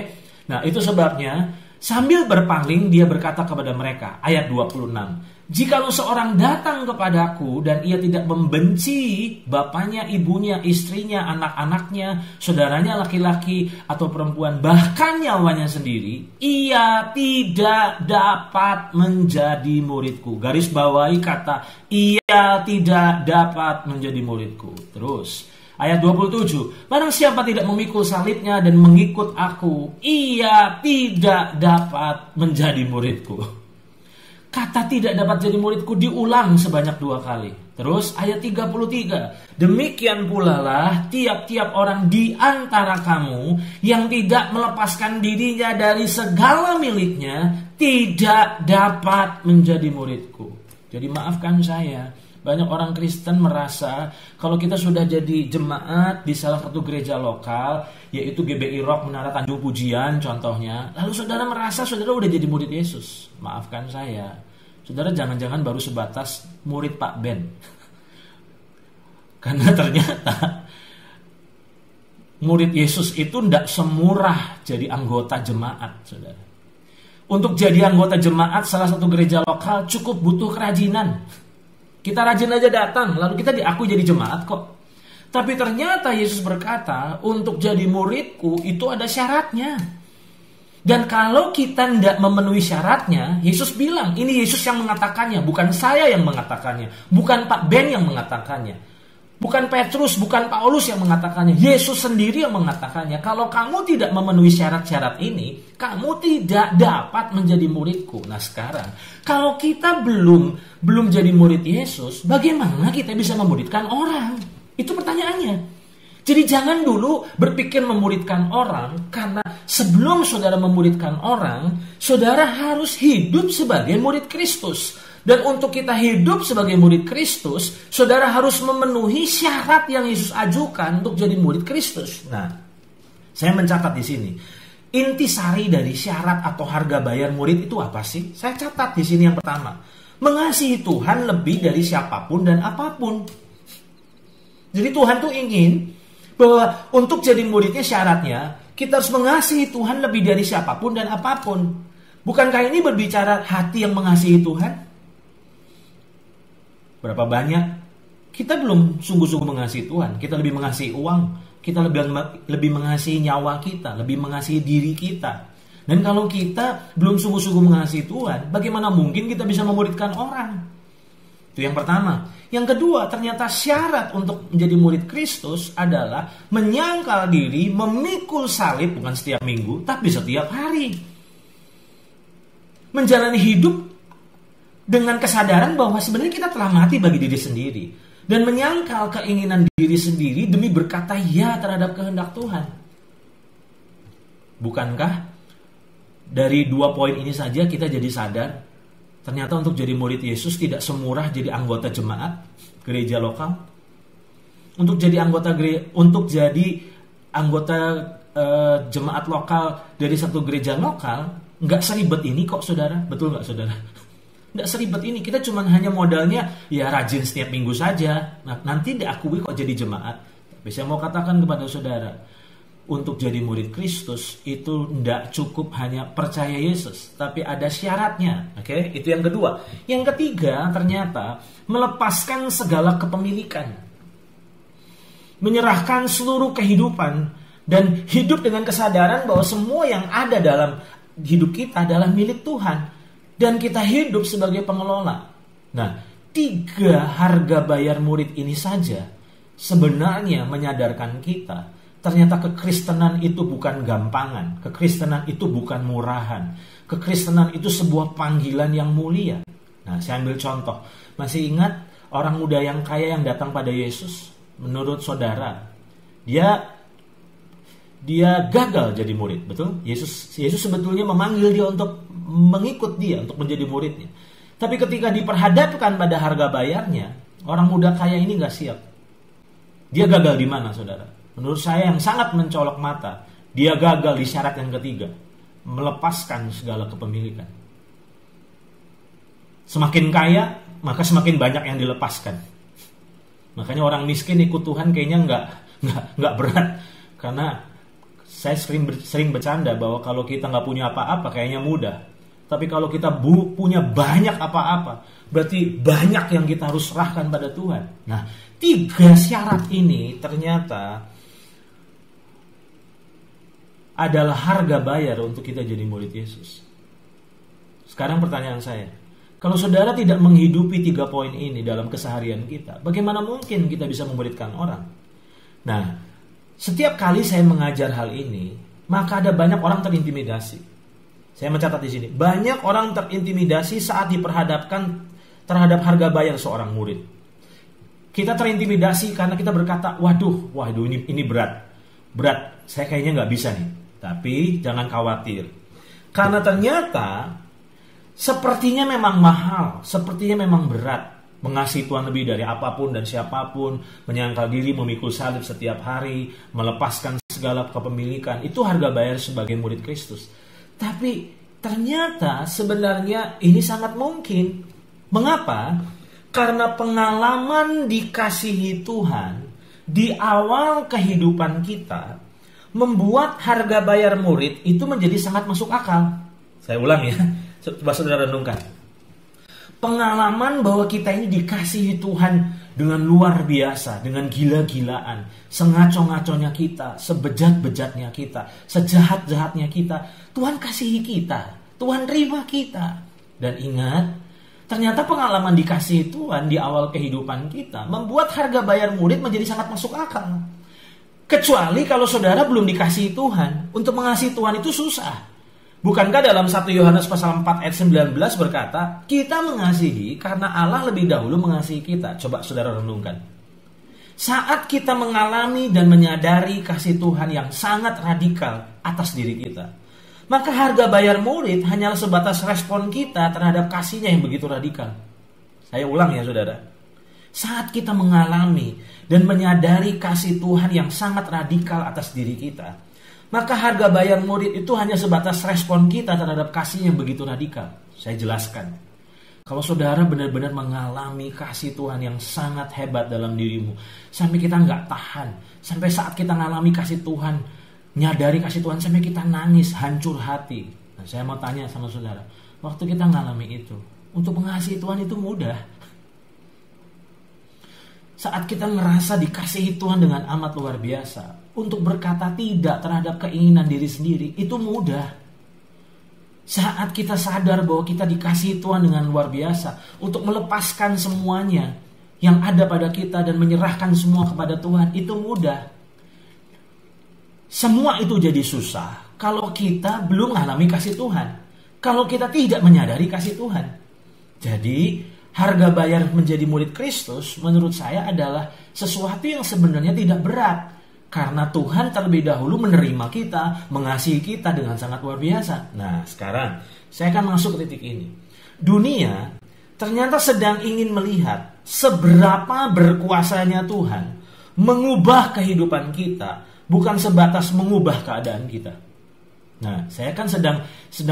Nah, itu sebabnya sambil berpaling dia berkata kepada mereka, ayat 26. Jikalau seorang datang kepadaku dan ia tidak membenci bapaknya, ibunya, istrinya, anak-anaknya, saudaranya laki-laki atau perempuan, bahkan nyawanya sendiri, ia tidak dapat menjadi muridku. Garis bawahi kata, ia tidak dapat menjadi muridku. Terus, ayat 27, barang siapa tidak memikul salibnya dan mengikut aku, ia tidak dapat menjadi muridku. Kata tidak dapat jadi muridku diulang sebanyak 2 kali. Terus ayat 33. Demikian pula lah tiap-tiap orang di antara kamu yang tidak melepaskan dirinya dari segala miliknya tidak dapat menjadi muridku. Jadi maafkan saya. Banyak orang Kristen merasa kalau kita sudah jadi jemaat di salah satu gereja lokal, yaitu GBI Rock Menara Tanjung Pujian contohnya, lalu saudara merasa saudara udah jadi murid Yesus. Maafkan saya, saudara jangan-jangan baru sebatas murid Pak Ben. Karena ternyata murid Yesus itu tidak semurah jadi anggota jemaat, saudara. Untuk jadi anggota jemaat salah satu gereja lokal cukup butuh kerajinan. Kita rajin aja datang, lalu kita diakui jadi jemaat kok. Tapi ternyata Yesus berkata, untuk jadi muridku itu ada syaratnya. Dan kalau kita tidak memenuhi syaratnya, Yesus bilang, ini Yesus yang mengatakannya, bukan saya yang mengatakannya, bukan Pak Ben yang mengatakannya, bukan Petrus, bukan Paulus yang mengatakannya, Yesus sendiri yang mengatakannya. Kalau kamu tidak memenuhi syarat-syarat ini, kamu tidak dapat menjadi muridku. Nah sekarang, kalau kita belum jadi murid Yesus, bagaimana kita bisa memuridkan orang? Itu pertanyaannya. Jadi jangan dulu berpikir memuridkan orang, karena sebelum saudara memuridkan orang, saudara harus hidup sebagai murid Kristus. Dan untuk kita hidup sebagai murid Kristus, saudara harus memenuhi syarat yang Yesus ajukan untuk jadi murid Kristus. Nah, saya mencatat di sini. Intisari dari syarat atau harga bayar murid itu apa sih? Saya catat di sini yang pertama. Mengasihi Tuhan lebih dari siapapun dan apapun. Jadi Tuhan tuh ingin bahwa untuk jadi muridnya syaratnya kita harus mengasihi Tuhan lebih dari siapapun dan apapun. Bukankah ini berbicara hati yang mengasihi Tuhan? Berapa banyak kita belum sungguh-sungguh mengasihi Tuhan. Kita lebih mengasihi uang, kita lebih mengasihi nyawa kita, lebih mengasihi diri kita. Dan kalau kita belum sungguh-sungguh mengasihi Tuhan, bagaimana mungkin kita bisa memuridkan orang? Itu yang pertama. Yang kedua, ternyata syarat untuk menjadi murid Kristus adalah menyangkal diri, memikul salib bukan setiap minggu, tapi setiap hari. Menjalani hidup dengan kesadaran bahwa sebenarnya kita telah mati bagi diri sendiri. Dan menyangkal keinginan diri sendiri demi berkata ya terhadap kehendak Tuhan. Bukankah dari 2 poin ini saja kita jadi sadar, ternyata untuk jadi murid Yesus tidak semurah jadi anggota jemaat gereja lokal. Untuk jadi anggota jemaat lokal dari satu gereja lokal nggak seribet ini kok, saudara. Betul nggak, saudara? Nggak seribet ini. Kita cuma hanya modalnya ya rajin setiap minggu saja. Nah, nanti diakui kok jadi jemaat. Tapi saya mau katakan kepada saudara, untuk jadi murid Kristus itu tidak cukup hanya percaya Yesus, tapi ada syaratnya. Oke, itu yang kedua. Yang ketiga, ternyata melepaskan segala kepemilikan, menyerahkan seluruh kehidupan dan hidup dengan kesadaran bahwa semua yang ada dalam hidup kita adalah milik Tuhan dan kita hidup sebagai pengelola. Nah, 3 harga bayar murid ini saja sebenarnya menyadarkan kita ternyata kekristenan itu bukan gampangan. Kekristenan itu bukan murahan. Kekristenan itu sebuah panggilan yang mulia. Nah, saya ambil contoh. Masih ingat orang muda yang kaya yang datang pada Yesus? Menurut saudara, dia gagal jadi murid, betul? Yesus sebetulnya memanggil dia untuk mengikut dia, untuk menjadi muridnya. Tapi ketika diperhadapkan pada harga bayarnya, orang muda kaya ini gak siap. Dia gagal di mana, saudara? Menurut saya yang sangat mencolok mata, dia gagal di syarat yang ketiga, melepaskan segala kepemilikan. Semakin kaya, maka semakin banyak yang dilepaskan. Makanya orang miskin ikut Tuhan kayaknya nggak berat, karena saya sering bercanda bahwa kalau kita nggak punya apa-apa kayaknya mudah. Tapi kalau kita punya banyak apa-apa, berarti banyak yang kita harus serahkan pada Tuhan. Nah, 3 syarat ini ternyata adalah harga bayar untuk kita jadi murid Yesus. Sekarang pertanyaan saya, kalau saudara tidak menghidupi 3 poin ini dalam keseharian kita, bagaimana mungkin kita bisa memuridkan orang? Nah, setiap kali saya mengajar hal ini, maka ada banyak orang terintimidasi. Saya mencatat di sini, banyak orang terintimidasi saat diperhadapkan terhadap harga bayar seorang murid. Kita terintimidasi karena kita berkata, waduh ini berat, saya kayaknya nggak bisa nih. Tapi jangan khawatir, karena ternyata sepertinya memang mahal, sepertinya memang berat mengasihi Tuhan lebih dari apapun dan siapapun, menyangkal diri, memikul salib setiap hari, melepaskan segala kepemilikan. Itu harga bayar sebagai murid Kristus. Tapi ternyata sebenarnya ini sangat mungkin. Mengapa? Karena pengalaman dikasihi Tuhan di awal kehidupan kita membuat harga bayar murid itu menjadi sangat masuk akal. Saya ulang ya, coba saudara renungkan. Pengalaman bahwa kita ini dikasihi Tuhan dengan luar biasa, dengan gila-gilaan, sengaco-ngaconya kita, sebejat-bejatnya kita, sejahat-jahatnya kita, Tuhan kasihi kita, Tuhan terima kita. Dan ingat, ternyata pengalaman dikasihi Tuhan di awal kehidupan kita membuat harga bayar murid menjadi sangat masuk akal. Kecuali kalau saudara belum dikasihi Tuhan. Untuk mengasihi Tuhan itu susah. Bukankah dalam 1 Yohanes pasal 4 ayat 19 berkata, kita mengasihi karena Allah lebih dahulu mengasihi kita. Coba saudara renungkan. Saat kita mengalami dan menyadari kasih Tuhan yang sangat radikal atas diri kita, maka harga bayar murid hanyalah sebatas respon kita terhadap kasihnya yang begitu radikal. Saya ulang ya saudara. Saat kita mengalami dan menyadari kasih Tuhan yang sangat radikal atas diri kita, maka harga bayar murid itu hanya sebatas respon kita terhadap kasih yang begitu radikal. Saya jelaskan. Kalau saudara benar-benar mengalami kasih Tuhan yang sangat hebat dalam dirimu, sampai kita nggak tahan, sampai saat kita mengalami kasih Tuhan, nyadari kasih Tuhan, sampai kita nangis, hancur hati. Nah, saya mau tanya sama saudara, waktu kita mengalami itu, untuk mengasihi Tuhan itu mudah. Saat kita merasa dikasihi Tuhan dengan amat luar biasa, untuk berkata tidak terhadap keinginan diri sendiri, itu mudah. Saat kita sadar bahwa kita dikasihi Tuhan dengan luar biasa, untuk melepaskan semuanya yang ada pada kita dan menyerahkan semua kepada Tuhan, itu mudah. Semua itu jadi susah kalau kita belum mengalami kasih Tuhan, kalau kita tidak menyadari kasih Tuhan. Jadi harga bayar menjadi murid Kristus menurut saya adalah sesuatu yang sebenarnya tidak berat. Karena Tuhan terlebih dahulu menerima kita, mengasihi kita dengan sangat luar biasa. Nah sekarang saya akan masuk ke titik ini. Dunia ternyata sedang ingin melihat seberapa berkuasanya Tuhan mengubah kehidupan kita, bukan sebatas mengubah keadaan kita. Nah, saya kan sedang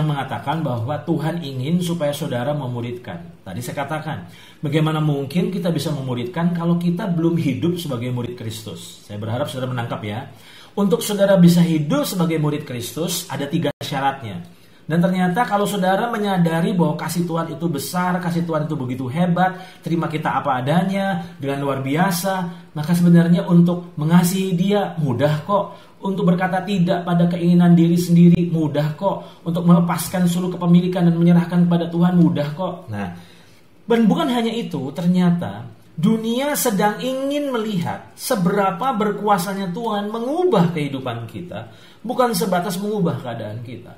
mengatakan bahwa Tuhan ingin supaya saudara memuridkan. Tadi saya katakan, bagaimana mungkin kita bisa memuridkan kalau kita belum hidup sebagai murid Kristus? Saya berharap saudara menangkap ya. Untuk saudara bisa hidup sebagai murid Kristus, ada 3 syaratnya. Dan ternyata kalau saudara menyadari bahwa kasih Tuhan itu besar, kasih Tuhan itu begitu hebat, terima kita apa adanya, dengan luar biasa, maka sebenarnya untuk mengasihi Dia mudah kok. Untuk berkata tidak pada keinginan diri sendiri mudah kok. Untuk melepaskan seluruh kepemilikan dan menyerahkan kepada Tuhan mudah kok. Nah, dan bukan hanya itu, ternyata dunia sedang ingin melihat seberapa berkuasanya Tuhan mengubah kehidupan kita, bukan sebatas mengubah keadaan kita.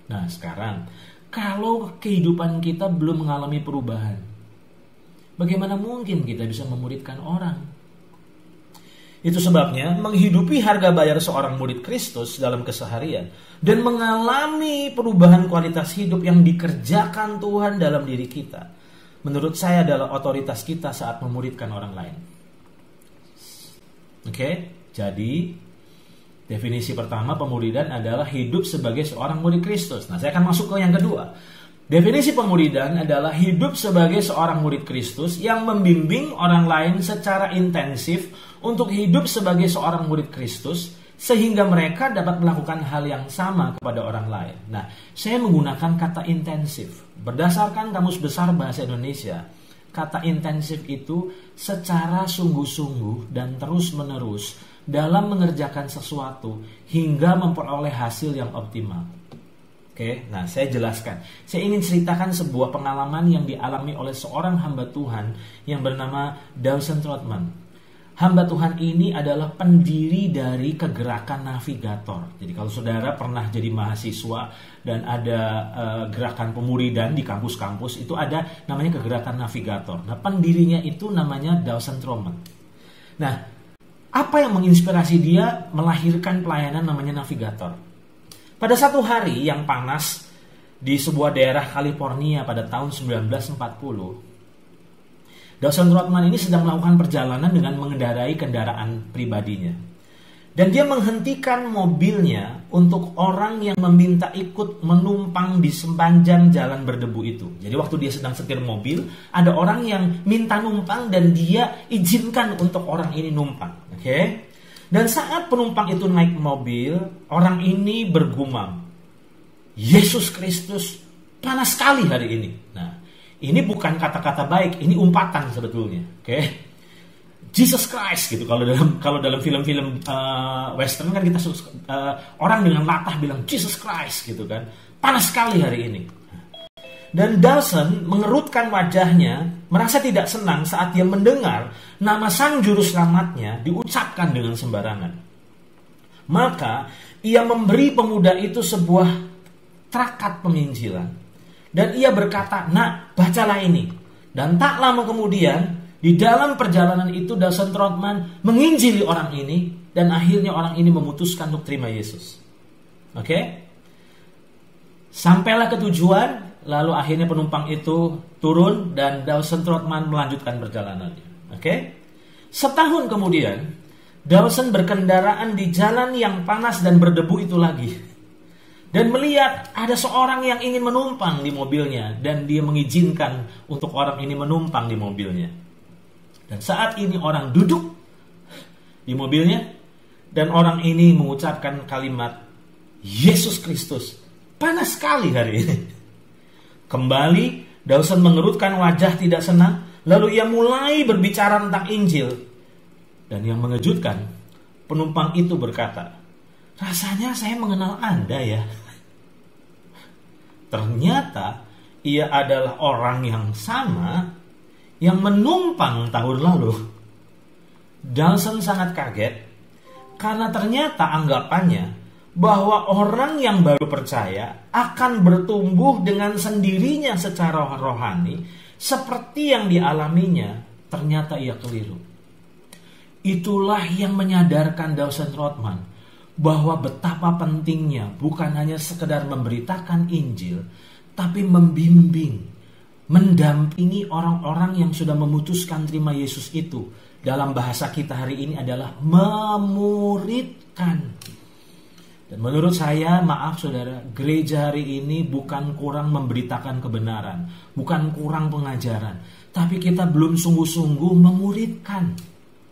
Nah, sekarang kalau kehidupan kita belum mengalami perubahan, bagaimana mungkin kita bisa memuridkan orang? Itu sebabnya menghidupi harga bayar seorang murid Kristus dalam keseharian dan mengalami perubahan kualitas hidup yang dikerjakan Tuhan dalam diri kita, menurut saya adalah otoritas kita saat memuridkan orang lain. Oke, jadi definisi pertama pemuridan adalah hidup sebagai seorang murid Kristus. Nah, saya akan masuk ke yang kedua. Definisi pemuridan adalah hidup sebagai seorang murid Kristus yang membimbing orang lain secara intensif untuk hidup sebagai seorang murid Kristus sehingga mereka dapat melakukan hal yang sama kepada orang lain. Nah, saya menggunakan kata intensif. Berdasarkan Kamus Besar Bahasa Indonesia, kata intensif itu secara sungguh-sungguh dan terus-menerus dalam mengerjakan sesuatu hingga memperoleh hasil yang optimal. Oke, nah saya jelaskan. Saya ingin ceritakan sebuah pengalaman yang dialami oleh seorang hamba Tuhan yang bernama Dawson Trotman. Hamba Tuhan ini adalah pendiri dari Kegerakan Navigator. Jadi kalau saudara pernah jadi mahasiswa dan ada gerakan pemuridan di kampus-kampus, itu ada namanya Kegerakan Navigator. Nah, pendirinya itu namanya Dawson Trotman. Nah, apa yang menginspirasi dia melahirkan pelayanan namanya Navigator? Pada satu hari yang panas di sebuah daerah California pada tahun 1940, Dawson Trotman ini sedang melakukan perjalanan dengan mengendarai kendaraan pribadinya. Dan dia menghentikan mobilnya untuk orang yang meminta ikut menumpang di sepanjang jalan berdebu itu. Jadi waktu dia sedang setir mobil, ada orang yang minta numpang dan dia izinkan untuk orang ini numpang. Oke? Dan saat penumpang itu naik mobil, orang ini bergumam, Yesus Kristus panas sekali hari ini. Nah, ini bukan kata-kata baik, ini umpatan sebetulnya. Oke, Jesus Christ gitu. Kalau dalam film-film western kan kita orang dengan latah bilang Jesus Christ gitu kan, panas sekali hari ini. Dan Dawson mengerutkan wajahnya, merasa tidak senang saat dia mendengar nama sang juru selamatnya diucapkan dengan sembarangan. Maka ia memberi pemuda itu sebuah trakat penginjilan. Dan ia berkata, "Nak, bacalah ini." Dan tak lama kemudian Di dalam perjalanan itu Dawson Trotman menginjili orang ini, dan akhirnya orang ini memutuskan untuk terima Yesus. Oke? Sampailah ke tujuan, lalu akhirnya penumpang itu turun dan Dawson Trotman melanjutkan perjalanannya. Oke? Setahun kemudian, Dawson berkendaraan di jalan yang panas dan berdebu itu lagi. Dan melihat ada seorang yang ingin menumpang di mobilnya, dan dia mengizinkan untuk orang ini menumpang di mobilnya. Dan saat ini orang duduk di mobilnya, dan orang ini mengucapkan kalimat, Yesus Kristus, panas sekali hari ini. Kembali, Dawson mengerutkan wajah tidak senang, lalu ia mulai berbicara tentang Injil. Dan yang mengejutkan, penumpang itu berkata, rasanya saya mengenal Anda ya. Ternyata ia adalah orang yang sama yang menumpang tahun lalu. Dawson sangat kaget karena ternyata anggapannya bahwa orang yang baru percaya akan bertumbuh dengan sendirinya secara rohani seperti yang dialaminya. Ternyata ia keliru. Itulah yang menyadarkan Dawson Trotman bahwa betapa pentingnya bukan hanya sekedar memberitakan Injil, tapi membimbing, mendampingi orang-orang yang sudah memutuskan terima Yesus itu. Dalam bahasa kita hari ini adalah memuridkan. Dan menurut saya, maaf saudara, gereja hari ini bukan kurang memberitakan kebenaran, bukan kurang pengajaran, tapi kita belum sungguh-sungguh memuridkan.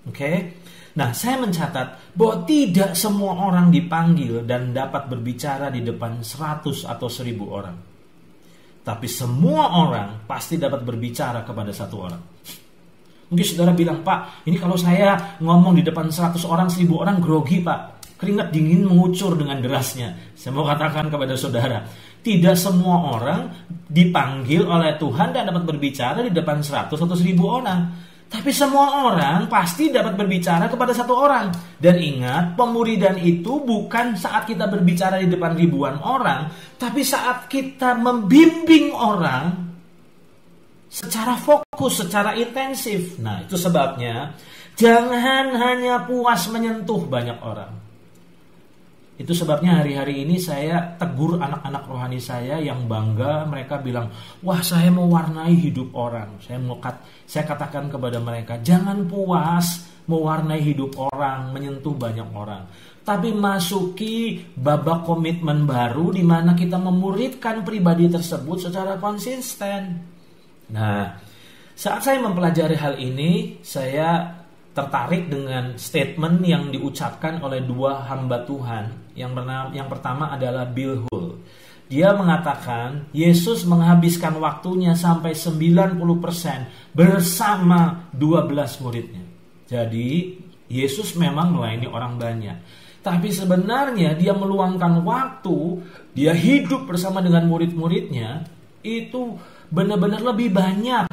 Oke? Nah, saya mencatat bahwa tidak semua orang dipanggil dan dapat berbicara di depan 100 atau 1000 orang. Tapi semua orang pasti dapat berbicara kepada satu orang. Mungkin saudara bilang, Pak, ini kalau saya ngomong di depan 100 orang, 1000 orang grogi, Pak. Keringat dingin mengucur dengan derasnya. Saya mau katakan kepada saudara, tidak semua orang dipanggil oleh Tuhan dan dapat berbicara di depan 100 atau 1000 orang. Tapi semua orang pasti dapat berbicara kepada satu orang. Dan ingat, pemuridan itu bukan saat kita berbicara di depan ribuan orang, tapi saat kita membimbing orang secara fokus, secara intensif. Nah, itu sebabnya jangan hanya puas menyentuh banyak orang. Itu sebabnya hari-hari ini saya tegur anak-anak rohani saya yang bangga. Mereka bilang, wah saya mau warnai hidup orang. Saya katakan kepada mereka, jangan puas mewarnai hidup orang, menyentuh banyak orang. Tapi masuki babak komitmen baru di mana kita memuridkan pribadi tersebut secara konsisten. Nah, saat saya mempelajari hal ini, saya tertarik dengan statement yang diucapkan oleh dua hamba Tuhan. Yang pertama adalah Bill Hull. Dia mengatakan Yesus menghabiskan waktunya sampai 90% bersama 12 muridnya. Jadi Yesus memang melayani orang banyak, tapi sebenarnya dia meluangkan waktu, dia hidup bersama dengan murid-muridnya itu benar-benar lebih banyak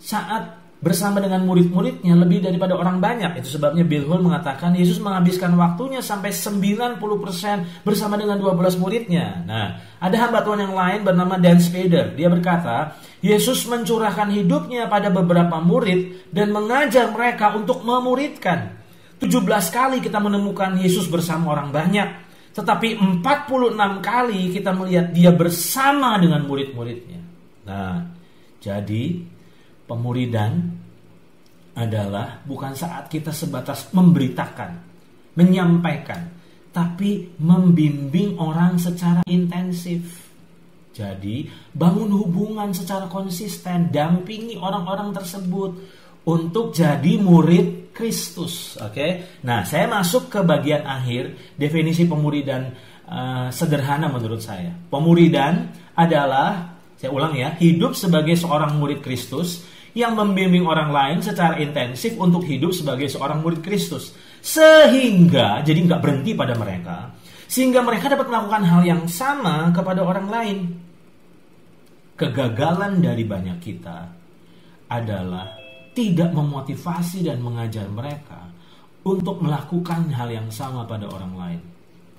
saat bersama dengan murid-muridnya lebih daripada orang banyak. Itu sebabnya Bill Hull mengatakan Yesus menghabiskan waktunya sampai 90% bersama dengan 12 muridnya. Nah, ada hamba Tuhan yang lain bernama Dan Spader. Dia berkata, Yesus mencurahkan hidupnya pada beberapa murid dan mengajar mereka untuk memuridkan. 17 kali kita menemukan Yesus bersama orang banyak, tetapi 46 kali kita melihat dia bersama dengan murid-muridnya. Nah, jadi pemuridan adalah bukan saat kita sebatas memberitakan, menyampaikan, tapi membimbing orang secara intensif. Jadi, bangun hubungan secara konsisten, dampingi orang-orang tersebut untuk jadi murid Kristus. Oke? Nah, saya masuk ke bagian akhir, definisi pemuridan sederhana menurut saya. Pemuridan adalah, saya ulang ya, hidup sebagai seorang murid Kristus yang membimbing orang lain secara intensif untuk hidup sebagai seorang murid Kristus. Sehingga, jadi nggak berhenti pada mereka, sehingga mereka dapat melakukan hal yang sama kepada orang lain. Kegagalan dari banyak kita adalah tidak memotivasi dan mengajar mereka untuk melakukan hal yang sama pada orang lain.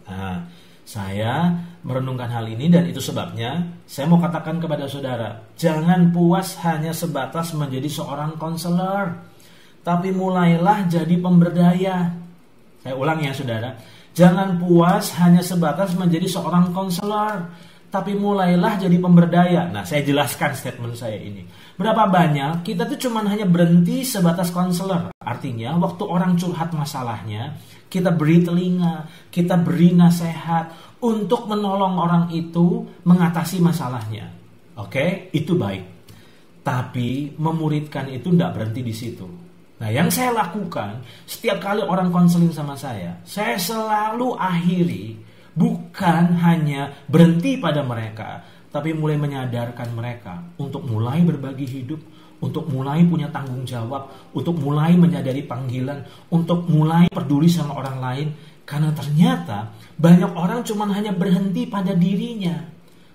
Nah, Saya merenungkan hal ini dan itu sebabnya saya mau katakan kepada saudara, jangan puas hanya sebatas menjadi seorang konselor, tapi mulailah jadi pemberdaya. Saya ulang ya saudara, jangan puas hanya sebatas menjadi seorang konselor, tapi mulailah jadi pemberdaya. Nah, saya jelaskan statement saya ini. Berapa banyak kita tuh cuman hanya berhenti sebatas konselor. Artinya waktu orang curhat masalahnya, kita beri telinga, kita beri nasihat untuk menolong orang itu mengatasi masalahnya. Oke, itu baik. Tapi memuridkan itu tidak berhenti di situ. Nah, yang saya lakukan setiap kali orang konseling sama saya selalu akhiri bukan hanya berhenti pada mereka, tapi mulai menyadarkan mereka untuk mulai berbagi hidup, untuk mulai punya tanggung jawab, untuk mulai menyadari panggilan, untuk mulai peduli sama orang lain. Karena ternyata banyak orang cuma hanya berhenti pada dirinya.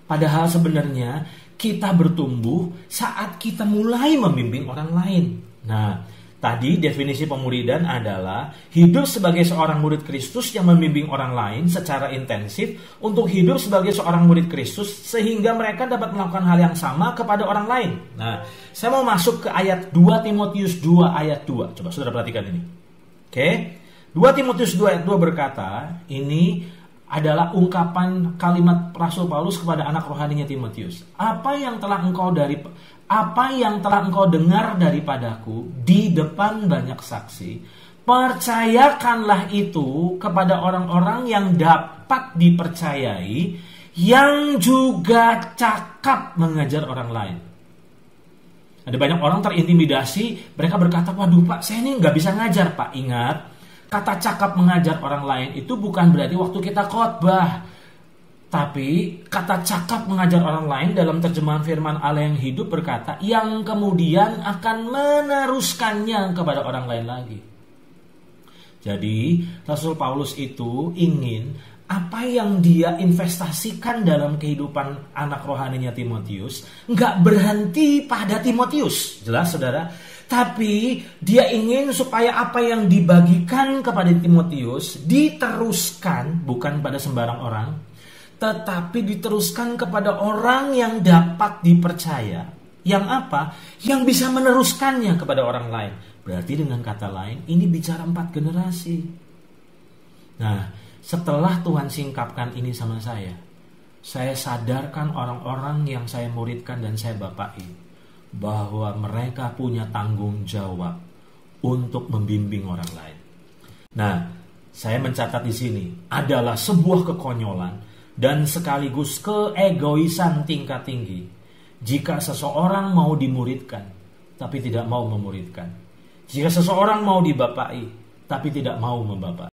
Padahal sebenarnya kita bertumbuh saat kita mulai membimbing orang lain. Nah, tadi definisi pemuridan adalah hidup sebagai seorang murid Kristus yang membimbing orang lain secara intensif untuk hidup sebagai seorang murid Kristus sehingga mereka dapat melakukan hal yang sama kepada orang lain. Nah, saya mau masuk ke ayat 2 Timotius 2 ayat 2. Coba saudara perhatikan ini. Oke. 2 Timotius 2 ayat 2 berkata, ini adalah ungkapan kalimat Rasul Paulus kepada anak rohaninya Timotius. Apa yang telah engkau dengar daripadaku di depan banyak saksi, percayakanlah itu kepada orang-orang yang dapat dipercayai, yang juga cakap mengajar orang lain. Ada banyak orang terintimidasi, mereka berkata, waduh Pak, saya ini nggak bisa ngajar Pak. Ingat, kata cakap mengajar orang lain itu bukan berarti waktu kita khotbah. Tapi kata cakap mengajar orang lain dalam terjemahan firman Allah yang hidup berkata, yang kemudian akan meneruskannya kepada orang lain lagi. Jadi Rasul Paulus itu ingin apa yang dia investasikan dalam kehidupan anak rohaninya Timotius nggak berhenti pada Timotius. Jelas saudara? Tapi dia ingin supaya apa yang dibagikan kepada Timotius diteruskan bukan pada sembarang orang, tetapi diteruskan kepada orang yang dapat dipercaya. Yang apa? Yang bisa meneruskannya kepada orang lain. Berarti dengan kata lain, ini bicara 4 generasi. Nah, setelah Tuhan singkapkan ini sama saya sadarkan orang-orang yang saya muridkan dan saya bapai bahwa mereka punya tanggung jawab untuk membimbing orang lain. Nah, saya mencatat di sini adalah sebuah kekonyolan dan sekaligus keegoisan tingkat tinggi jika seseorang mau dimuridkan tapi tidak mau memuridkan. Jika seseorang mau dibapai tapi tidak mau membapai.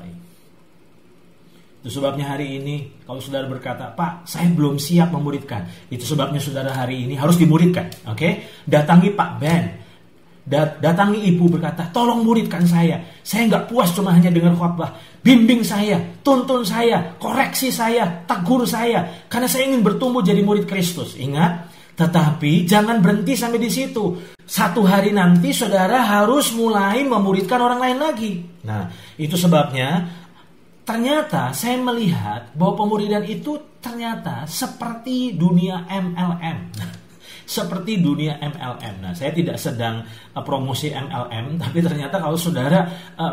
Itu sebabnya hari ini kalau saudara berkata, Pak, saya belum siap memuridkan. Itu sebabnya saudara hari ini harus dimuridkan. Oke? Datangi Pak Ben. Datangi ibu berkata, tolong muridkan saya. Saya nggak puas cuma hanya dengar khotbah. Bimbing saya, tuntun saya, koreksi saya, tegur saya. Karena saya ingin bertumbuh jadi murid Kristus. Ingat, tetapi jangan berhenti sampai di situ. Satu hari nanti saudara harus mulai memuridkan orang lain lagi. Nah, itu sebabnya ternyata saya melihat bahwa pemuridan itu ternyata seperti dunia MLM. Seperti dunia MLM. Nah, saya tidak sedang promosi MLM, tapi ternyata kalau saudara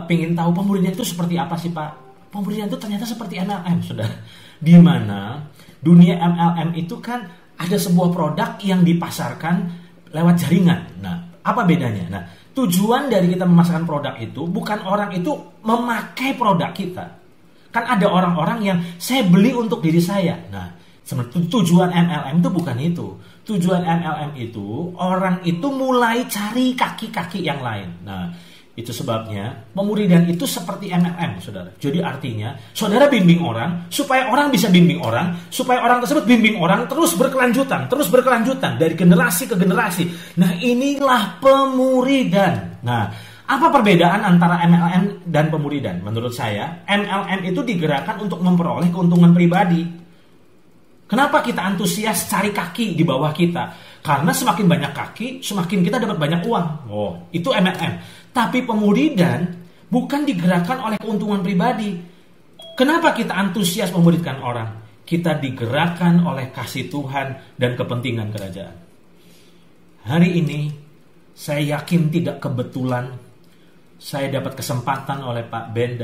ingin tahu pemuridan itu seperti apa sih Pak? Pemuridan itu ternyata seperti MLM, saudara. Di mana dunia MLM itu kan ada sebuah produk yang dipasarkan lewat jaringan. Nah, apa bedanya? Nah, tujuan dari kita memasarkan produk itu bukan orang itu memakai produk kita. Kan ada orang-orang yang saya beli untuk diri saya. Nah, tujuan MLM itu bukan itu. Tujuan MLM itu orang itu mulai cari kaki-kaki yang lain. Nah, itu sebabnya pemuridan itu seperti MLM, saudara. Jadi artinya saudara bimbing orang supaya orang bisa bimbing orang, supaya orang tersebut bimbing orang terus berkelanjutan dari generasi ke generasi. Nah, inilah pemuridan. Nah, apa perbedaan antara MLM dan pemuridan? Menurut saya, MLM itu digerakkan untuk memperoleh keuntungan pribadi. Kenapa kita antusias cari kaki di bawah kita? Karena semakin banyak kaki, semakin kita dapat banyak uang. Oh, itu MLM. Tapi pemuridan bukan digerakkan oleh keuntungan pribadi. Kenapa kita antusias memuridkan orang? Kita digerakkan oleh kasih Tuhan dan kepentingan kerajaan. Hari ini saya yakin tidak kebetulan saya dapat kesempatan oleh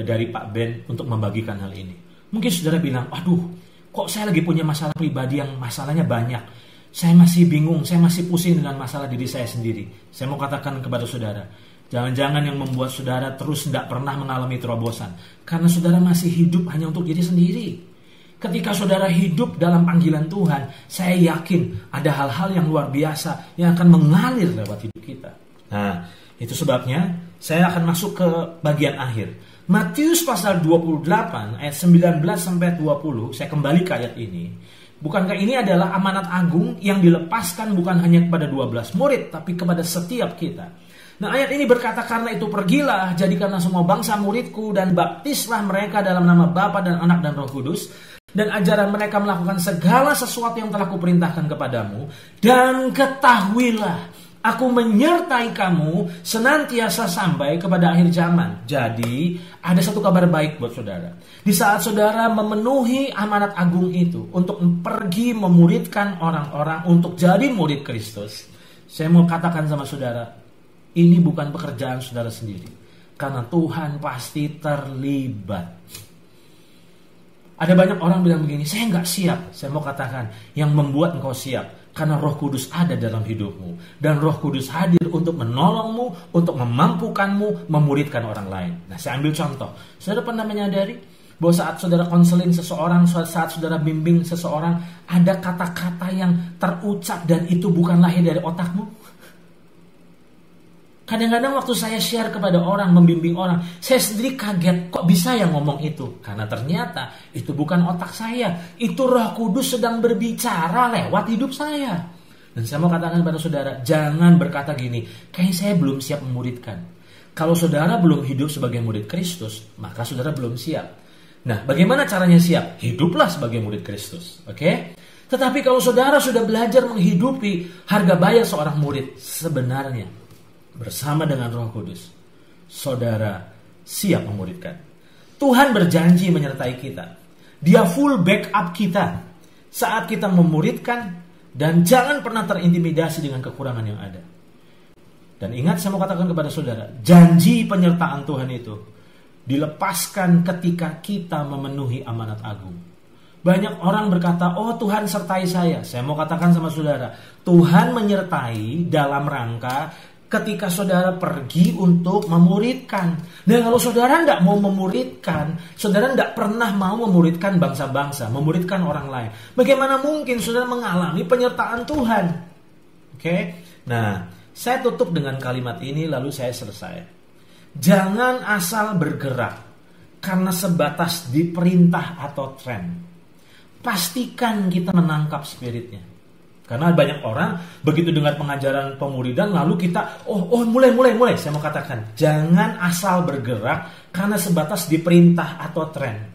dari Pak Ben untuk membagikan hal ini. Mungkin saudara bilang, aduh, kok saya lagi punya masalah pribadi yang masalahnya banyak. Saya masih bingung, saya masih pusing dengan masalah diri saya sendiri. Saya mau katakan kepada saudara, jangan-jangan yang membuat saudara terus tidak pernah mengalami terobosan. Karena saudara masih hidup hanya untuk diri sendiri. Ketika saudara hidup dalam panggilan Tuhan, saya yakin ada hal-hal yang luar biasa yang akan mengalir lewat hidup kita. Nah, itu sebabnya saya akan masuk ke bagian akhir. Matius pasal 28 ayat 19 sampai 20, saya kembali ke ayat ini. Bukankah ini adalah amanat agung yang dilepaskan bukan hanya kepada 12 murid, tapi kepada setiap kita. Nah, ayat ini berkata, karena itu pergilah, jadikanlah semua bangsa muridku dan baptislah mereka dalam nama Bapa dan Anak dan Roh Kudus, dan ajaran mereka melakukan segala sesuatu yang telah kuperintahkan kepadamu, dan ketahuilah, aku menyertai kamu senantiasa sampai kepada akhir zaman. Jadi, ada satu kabar baik buat saudara. Di saat saudara memenuhi amanat agung itu untuk pergi memuridkan orang-orang untuk jadi murid Kristus, saya mau katakan sama saudara, ini bukan pekerjaan saudara sendiri. Karena Tuhan pasti terlibat. Ada banyak orang bilang begini, saya nggak siap. Saya mau katakan, yang membuat engkau siap karena Roh Kudus ada dalam hidupmu. Dan Roh Kudus hadir untuk menolongmu, untuk memampukanmu, memuridkan orang lain. Nah, saya ambil contoh. Saudara pernah menyadari bahwa saat saudara konseling seseorang, saat saudara bimbing seseorang, ada kata-kata yang terucap dan itu bukan lahir dari otakmu? Kadang-kadang waktu saya share kepada orang, membimbing orang, saya sendiri kaget, kok bisa ya ngomong itu? Karena ternyata itu bukan otak saya, itu Roh Kudus sedang berbicara lewat hidup saya. Dan saya mau katakan kepada saudara, jangan berkata gini, kayaknya saya belum siap memuridkan. Kalau saudara belum hidup sebagai murid Kristus, maka saudara belum siap. Nah, bagaimana caranya siap? Hiduplah sebagai murid Kristus, oke? Tetapi kalau saudara sudah belajar menghidupi harga bayar seorang murid, sebenarnya bersama dengan Roh Kudus, saudara siap memuridkan. Tuhan berjanji menyertai kita. Dia full backup kita saat kita memuridkan, dan jangan pernah terintimidasi dengan kekurangan yang ada. Dan ingat, saya mau katakan kepada saudara, janji penyertaan Tuhan itu dilepaskan ketika kita memenuhi amanat agung. Banyak orang berkata, oh Tuhan sertai saya. Saya mau katakan sama saudara, Tuhan menyertai dalam rangka ketika saudara pergi untuk memuridkan. Dan kalau saudara tidak mau memuridkan, saudara tidak pernah mau memuridkan bangsa-bangsa, memuridkan orang lain, bagaimana mungkin saudara mengalami penyertaan Tuhan? Oke? Nah, saya tutup dengan kalimat ini lalu saya selesai. Jangan asal bergerak karena sebatas diperintah atau tren. Pastikan kita menangkap spiritnya. Karena banyak orang begitu dengar pengajaran pemuridan lalu kita mulai. Saya mau katakan, jangan asal bergerak karena sebatas diperintah atau tren.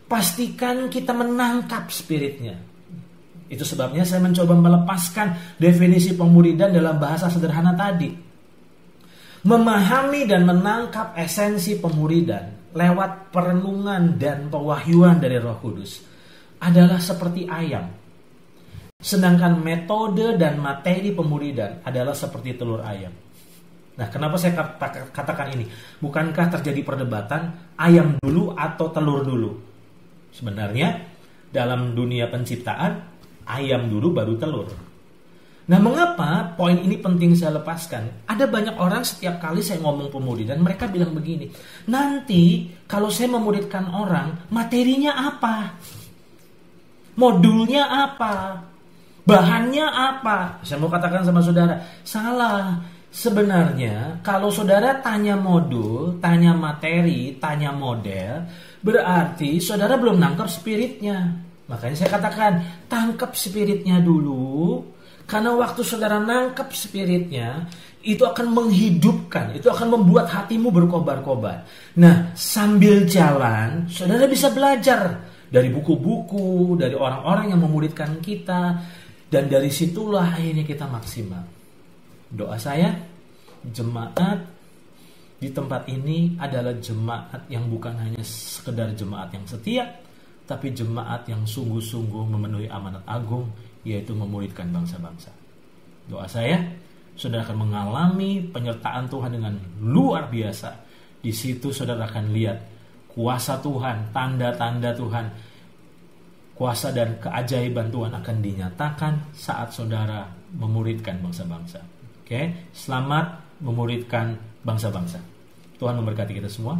Pastikan kita menangkap spiritnya. Itu sebabnya saya mencoba melepaskan definisi pemuridan dalam bahasa sederhana tadi. Memahami dan menangkap esensi pemuridan lewat perenungan dan pewahyuan dari Roh Kudus adalah seperti ayam. Sedangkan metode dan materi pemuridan adalah seperti telur ayam. Nah, kenapa saya katakan ini? Bukankah terjadi perdebatan ayam dulu atau telur dulu? Sebenarnya dalam dunia penciptaan, ayam dulu baru telur. Nah, mengapa poin ini penting saya lepaskan? Ada banyak orang setiap kali saya ngomong pemuridan, mereka bilang begini, nanti kalau saya memuridkan orang, materinya apa? Modulnya apa? Bahannya apa? Saya mau katakan sama saudara, salah. Sebenarnya kalau saudara tanya modul, tanya materi, tanya model, berarti saudara belum nangkep spiritnya. Makanya saya katakan, tangkap spiritnya dulu. Karena waktu saudara nangkep spiritnya, itu akan menghidupkan, itu akan membuat hatimu berkobar-kobar. Nah, sambil jalan, saudara bisa belajar dari buku-buku, dari orang-orang yang memuridkan kita. Dan dari situlah akhirnya kita maksimal. Doa saya, jemaat di tempat ini adalah jemaat yang bukan hanya sekedar jemaat yang setia, tapi jemaat yang sungguh-sungguh memenuhi amanat agung, yaitu memuridkan bangsa-bangsa. Doa saya, saudara akan mengalami penyertaan Tuhan dengan luar biasa. Di situ saudara akan lihat kuasa Tuhan, tanda-tanda Tuhan, kuasa dan keajaiban Tuhan akan dinyatakan saat saudara memuridkan bangsa-bangsa. Oke, selamat memuridkan bangsa-bangsa. Tuhan memberkati kita semua.